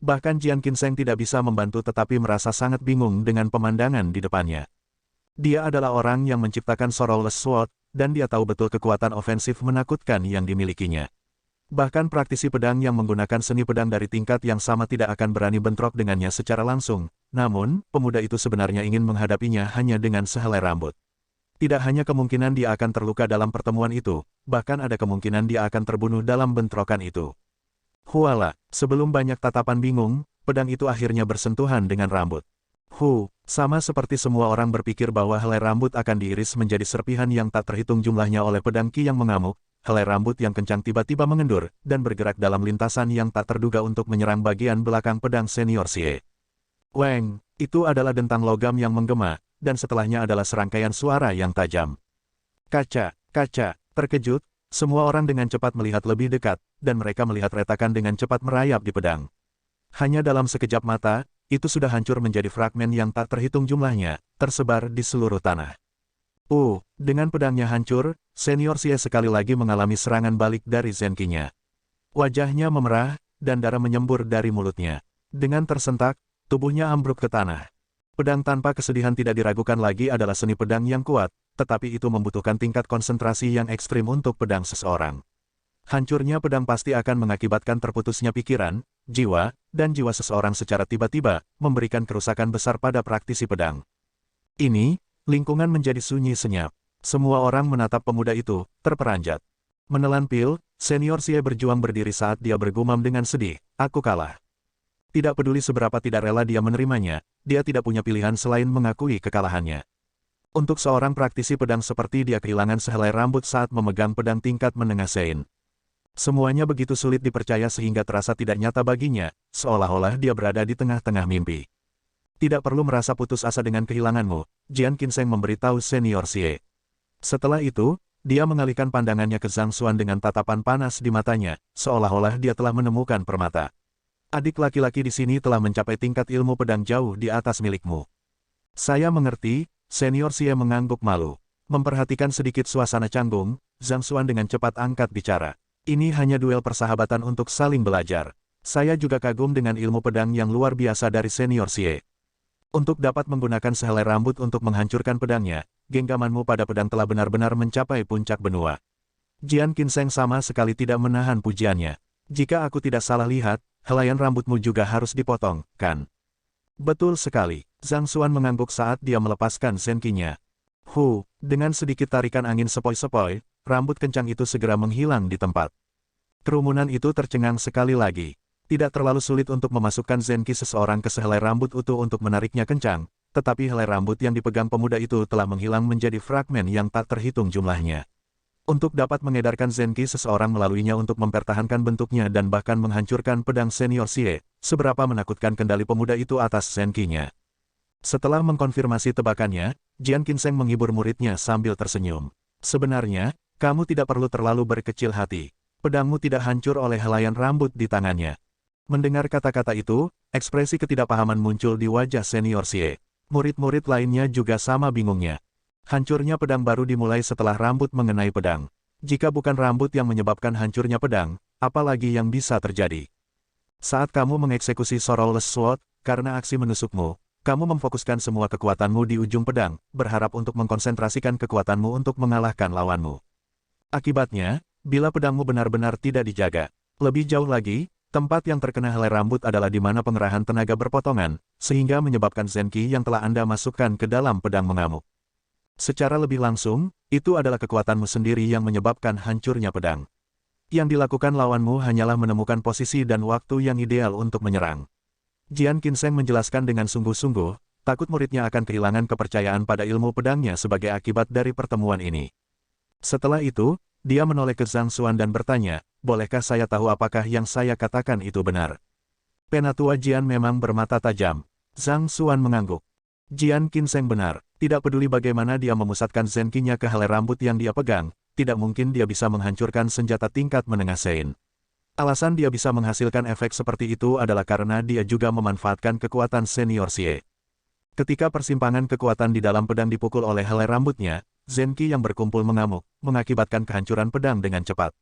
Bahkan Jian Qinseng tidak bisa membantu tetapi merasa sangat bingung dengan pemandangan di depannya. Dia adalah orang yang menciptakan Sorrowless Sword, dan dia tahu betul kekuatan ofensif menakutkan yang dimilikinya. Bahkan praktisi pedang yang menggunakan seni pedang dari tingkat yang sama tidak akan berani bentrok dengannya secara langsung. Namun, pemuda itu sebenarnya ingin menghadapinya hanya dengan sehelai rambut. Tidak hanya kemungkinan dia akan terluka dalam pertemuan itu, bahkan ada kemungkinan dia akan terbunuh dalam bentrokan itu. Huala, sebelum banyak tatapan bingung, pedang itu akhirnya bersentuhan dengan rambut. Sama seperti semua orang berpikir bahwa helai rambut akan diiris menjadi serpihan yang tak terhitung jumlahnya oleh pedang Qi yang mengamuk, helai rambut yang kencang tiba-tiba mengendur, dan bergerak dalam lintasan yang tak terduga untuk menyerang bagian belakang pedang senior Xie. Weng, itu adalah dentang logam yang menggema, dan setelahnya adalah serangkaian suara yang tajam. Kaca, terkejut, Semua orang dengan cepat melihat lebih dekat, dan mereka melihat retakan dengan cepat merayap di pedang. Hanya dalam sekejap mata, itu sudah hancur menjadi fragmen yang tak terhitung jumlahnya, tersebar di seluruh tanah. Dengan pedangnya hancur, Senior Xie sekali lagi mengalami serangan balik dari Zenki-nya. Wajahnya memerah, dan darah menyembur dari mulutnya. Dengan tersentak, tubuhnya ambruk ke tanah. Pedang tanpa kesedihan tidak diragukan lagi adalah seni pedang yang kuat, tetapi itu membutuhkan tingkat konsentrasi yang ekstrim untuk pedang seseorang. Hancurnya pedang pasti akan mengakibatkan terputusnya pikiran, jiwa, dan jiwa seseorang secara tiba-tiba, memberikan kerusakan besar pada praktisi pedang. Ini, lingkungan menjadi sunyi senyap. Semua orang menatap pemuda itu, terperanjat. Menelan pil, Senior Xie berjuang berdiri saat dia bergumam dengan sedih, aku kalah. Tidak peduli seberapa tidak rela dia menerimanya, dia tidak punya pilihan selain mengakui kekalahannya. Untuk seorang praktisi pedang seperti dia kehilangan sehelai rambut saat memegang pedang tingkat menengah Sein. Semuanya begitu sulit dipercaya sehingga terasa tidak nyata baginya, seolah-olah dia berada di tengah-tengah mimpi. Tidak perlu merasa putus asa dengan kehilanganmu, Jian Qinseng memberitahu Senior Xie. Setelah itu, dia mengalihkan pandangannya ke Zhang Xuan dengan tatapan panas di matanya, seolah-olah dia telah menemukan permata. Adik laki-laki di sini telah mencapai tingkat ilmu pedang jauh di atas milikmu. Saya mengerti, Senior Xie mengangguk malu. Memperhatikan sedikit suasana canggung, Zhang Xuan dengan cepat angkat bicara. Ini hanya duel persahabatan untuk saling belajar. Saya juga kagum dengan ilmu pedang yang luar biasa dari Senior Xie. Untuk dapat menggunakan sehelai rambut untuk menghancurkan pedangnya, genggamanmu pada pedang telah benar-benar mencapai puncak benua. Jian Qinseng sama sekali tidak menahan pujiannya. Jika aku tidak salah lihat, helaian rambutmu juga harus dipotong, kan? Betul sekali, Zhang Xuan mengangguk saat dia melepaskan Zenki-nya. Dengan sedikit tarikan angin sepoi-sepoi, rambut kencang itu segera menghilang di tempat. Kerumunan itu tercengang sekali lagi. Tidak terlalu sulit untuk memasukkan Zenki seseorang ke sehelai rambut utuh untuk menariknya kencang, tetapi helai rambut yang dipegang pemuda itu telah menghilang menjadi fragmen yang tak terhitung jumlahnya. Untuk dapat mengedarkan Zenki seseorang melaluinya untuk mempertahankan bentuknya dan bahkan menghancurkan pedang Senior Xie, seberapa menakutkan kendali pemuda itu atas Zenki-nya. Setelah mengkonfirmasi tebakannya, Jian Qinseng menghibur muridnya sambil tersenyum. Sebenarnya, kamu tidak perlu terlalu berkecil hati. Pedangmu tidak hancur oleh helaian rambut di tangannya. Mendengar kata-kata itu, ekspresi ketidakpahaman muncul di wajah Senior Xie. Murid-murid lainnya juga sama bingungnya. Hancurnya pedang baru dimulai setelah rambut mengenai pedang. Jika bukan rambut yang menyebabkan hancurnya pedang, apalagi yang bisa terjadi? Saat kamu mengeksekusi Sorrowless Sword, karena aksi menusukmu, kamu memfokuskan semua kekuatanmu di ujung pedang, berharap untuk mengkonsentrasikan kekuatanmu untuk mengalahkan lawanmu. Akibatnya, bila pedangmu benar-benar tidak dijaga, lebih jauh lagi, tempat yang terkena helai rambut adalah di mana pengerahan tenaga berpotongan, sehingga menyebabkan Zenki yang telah Anda masukkan ke dalam pedang mengamuk. Secara lebih langsung, itu adalah kekuatanmu sendiri yang menyebabkan hancurnya pedang. Yang dilakukan lawanmu hanyalah menemukan posisi dan waktu yang ideal untuk menyerang. Jian Qinseng menjelaskan dengan sungguh-sungguh, takut muridnya akan kehilangan kepercayaan pada ilmu pedangnya sebagai akibat dari pertemuan ini. Setelah itu, dia menoleh ke Zhang Xuan dan bertanya, bolehkah saya tahu apakah yang saya katakan itu benar? Penatua Jian memang bermata tajam. Zhang Xuan mengangguk. Jian Qinseng benar. Tidak peduli bagaimana dia memusatkan Zenki-nya ke helai rambut yang dia pegang, tidak mungkin dia bisa menghancurkan senjata tingkat menengah Sein. Alasan dia bisa menghasilkan efek seperti itu adalah karena dia juga memanfaatkan kekuatan Senior Xie. Ketika persimpangan kekuatan di dalam pedang dipukul oleh helai rambutnya, Zenki yang berkumpul mengamuk, mengakibatkan kehancuran pedang dengan cepat.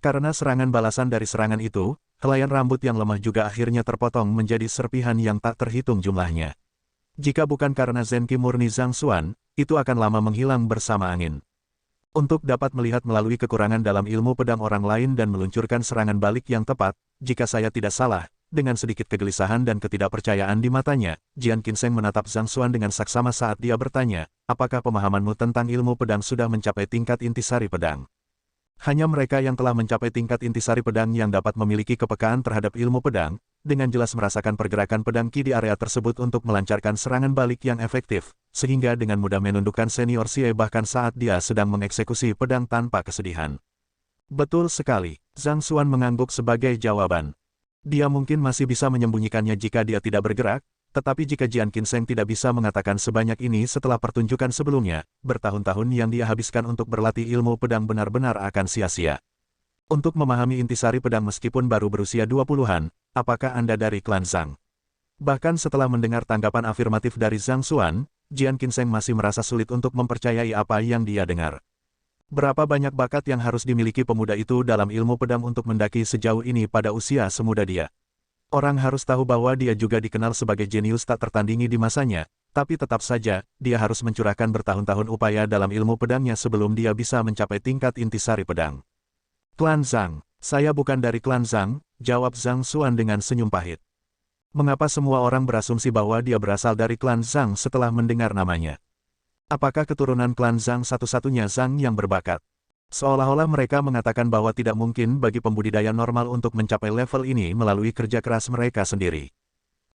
Karena serangan balasan dari serangan itu, helaian rambut yang lemah juga akhirnya terpotong menjadi serpihan yang tak terhitung jumlahnya. Jika bukan karena Zenki murni Zhang Xuan, itu akan lama menghilang bersama angin. Untuk dapat melihat melalui kekurangan dalam ilmu pedang orang lain dan meluncurkan serangan balik yang tepat, jika saya tidak salah, dengan sedikit kegelisahan dan ketidakpercayaan di matanya, Jian Qinseng menatap Zhang Xuan dengan saksama saat dia bertanya, apakah pemahamanmu tentang ilmu pedang sudah mencapai tingkat intisari pedang? Hanya mereka yang telah mencapai tingkat intisari pedang yang dapat memiliki kepekaan terhadap ilmu pedang, dengan jelas merasakan pergerakan pedang Qi di area tersebut untuk melancarkan serangan balik yang efektif, sehingga dengan mudah menundukkan Senior Xie bahkan saat dia sedang mengeksekusi pedang tanpa kesedihan. Betul sekali, Zhang Xuan mengangguk sebagai jawaban. Dia mungkin masih bisa menyembunyikannya jika dia tidak bergerak, Tetapi jika Jian Qinseng tidak bisa mengatakan sebanyak ini setelah pertunjukan sebelumnya, bertahun-tahun yang dia habiskan untuk berlatih ilmu pedang benar-benar akan sia-sia. Untuk memahami intisari pedang meskipun baru berusia 20-an, apakah Anda dari klan Zhang? Bahkan setelah mendengar tanggapan afirmatif dari Zhang Xuan, Jian Qinseng masih merasa sulit untuk mempercayai apa yang dia dengar. Berapa banyak bakat yang harus dimiliki pemuda itu dalam ilmu pedang untuk mendaki sejauh ini pada usia semuda dia. Orang harus tahu bahwa dia juga dikenal sebagai jenius tak tertandingi di masanya, tapi tetap saja, dia harus mencurahkan bertahun-tahun upaya dalam ilmu pedangnya sebelum dia bisa mencapai tingkat intisari pedang. Klan Zhang, saya bukan dari klan Zhang, jawab Zhang Xuan dengan senyum pahit. Mengapa semua orang berasumsi bahwa dia berasal dari klan Zhang setelah mendengar namanya? Apakah keturunan klan Zhang satu-satunya Zhang yang berbakat? Seolah-olah mereka mengatakan bahwa tidak mungkin bagi pembudidaya normal untuk mencapai level ini melalui kerja keras mereka sendiri.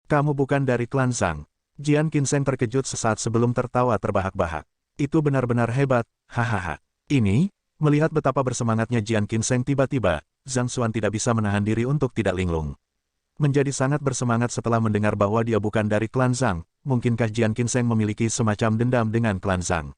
Kamu bukan dari klan Zhang. Jian Qinseng terkejut sesaat sebelum tertawa terbahak-bahak. Itu benar-benar hebat, hahaha. Ini, melihat betapa bersemangatnya Jian Qinseng tiba-tiba, Zhang Xuan tidak bisa menahan diri untuk tidak linglung. Menjadi sangat bersemangat setelah mendengar bahwa dia bukan dari klan Zhang, mungkinkah Jian Qinseng memiliki semacam dendam dengan klan Zhang?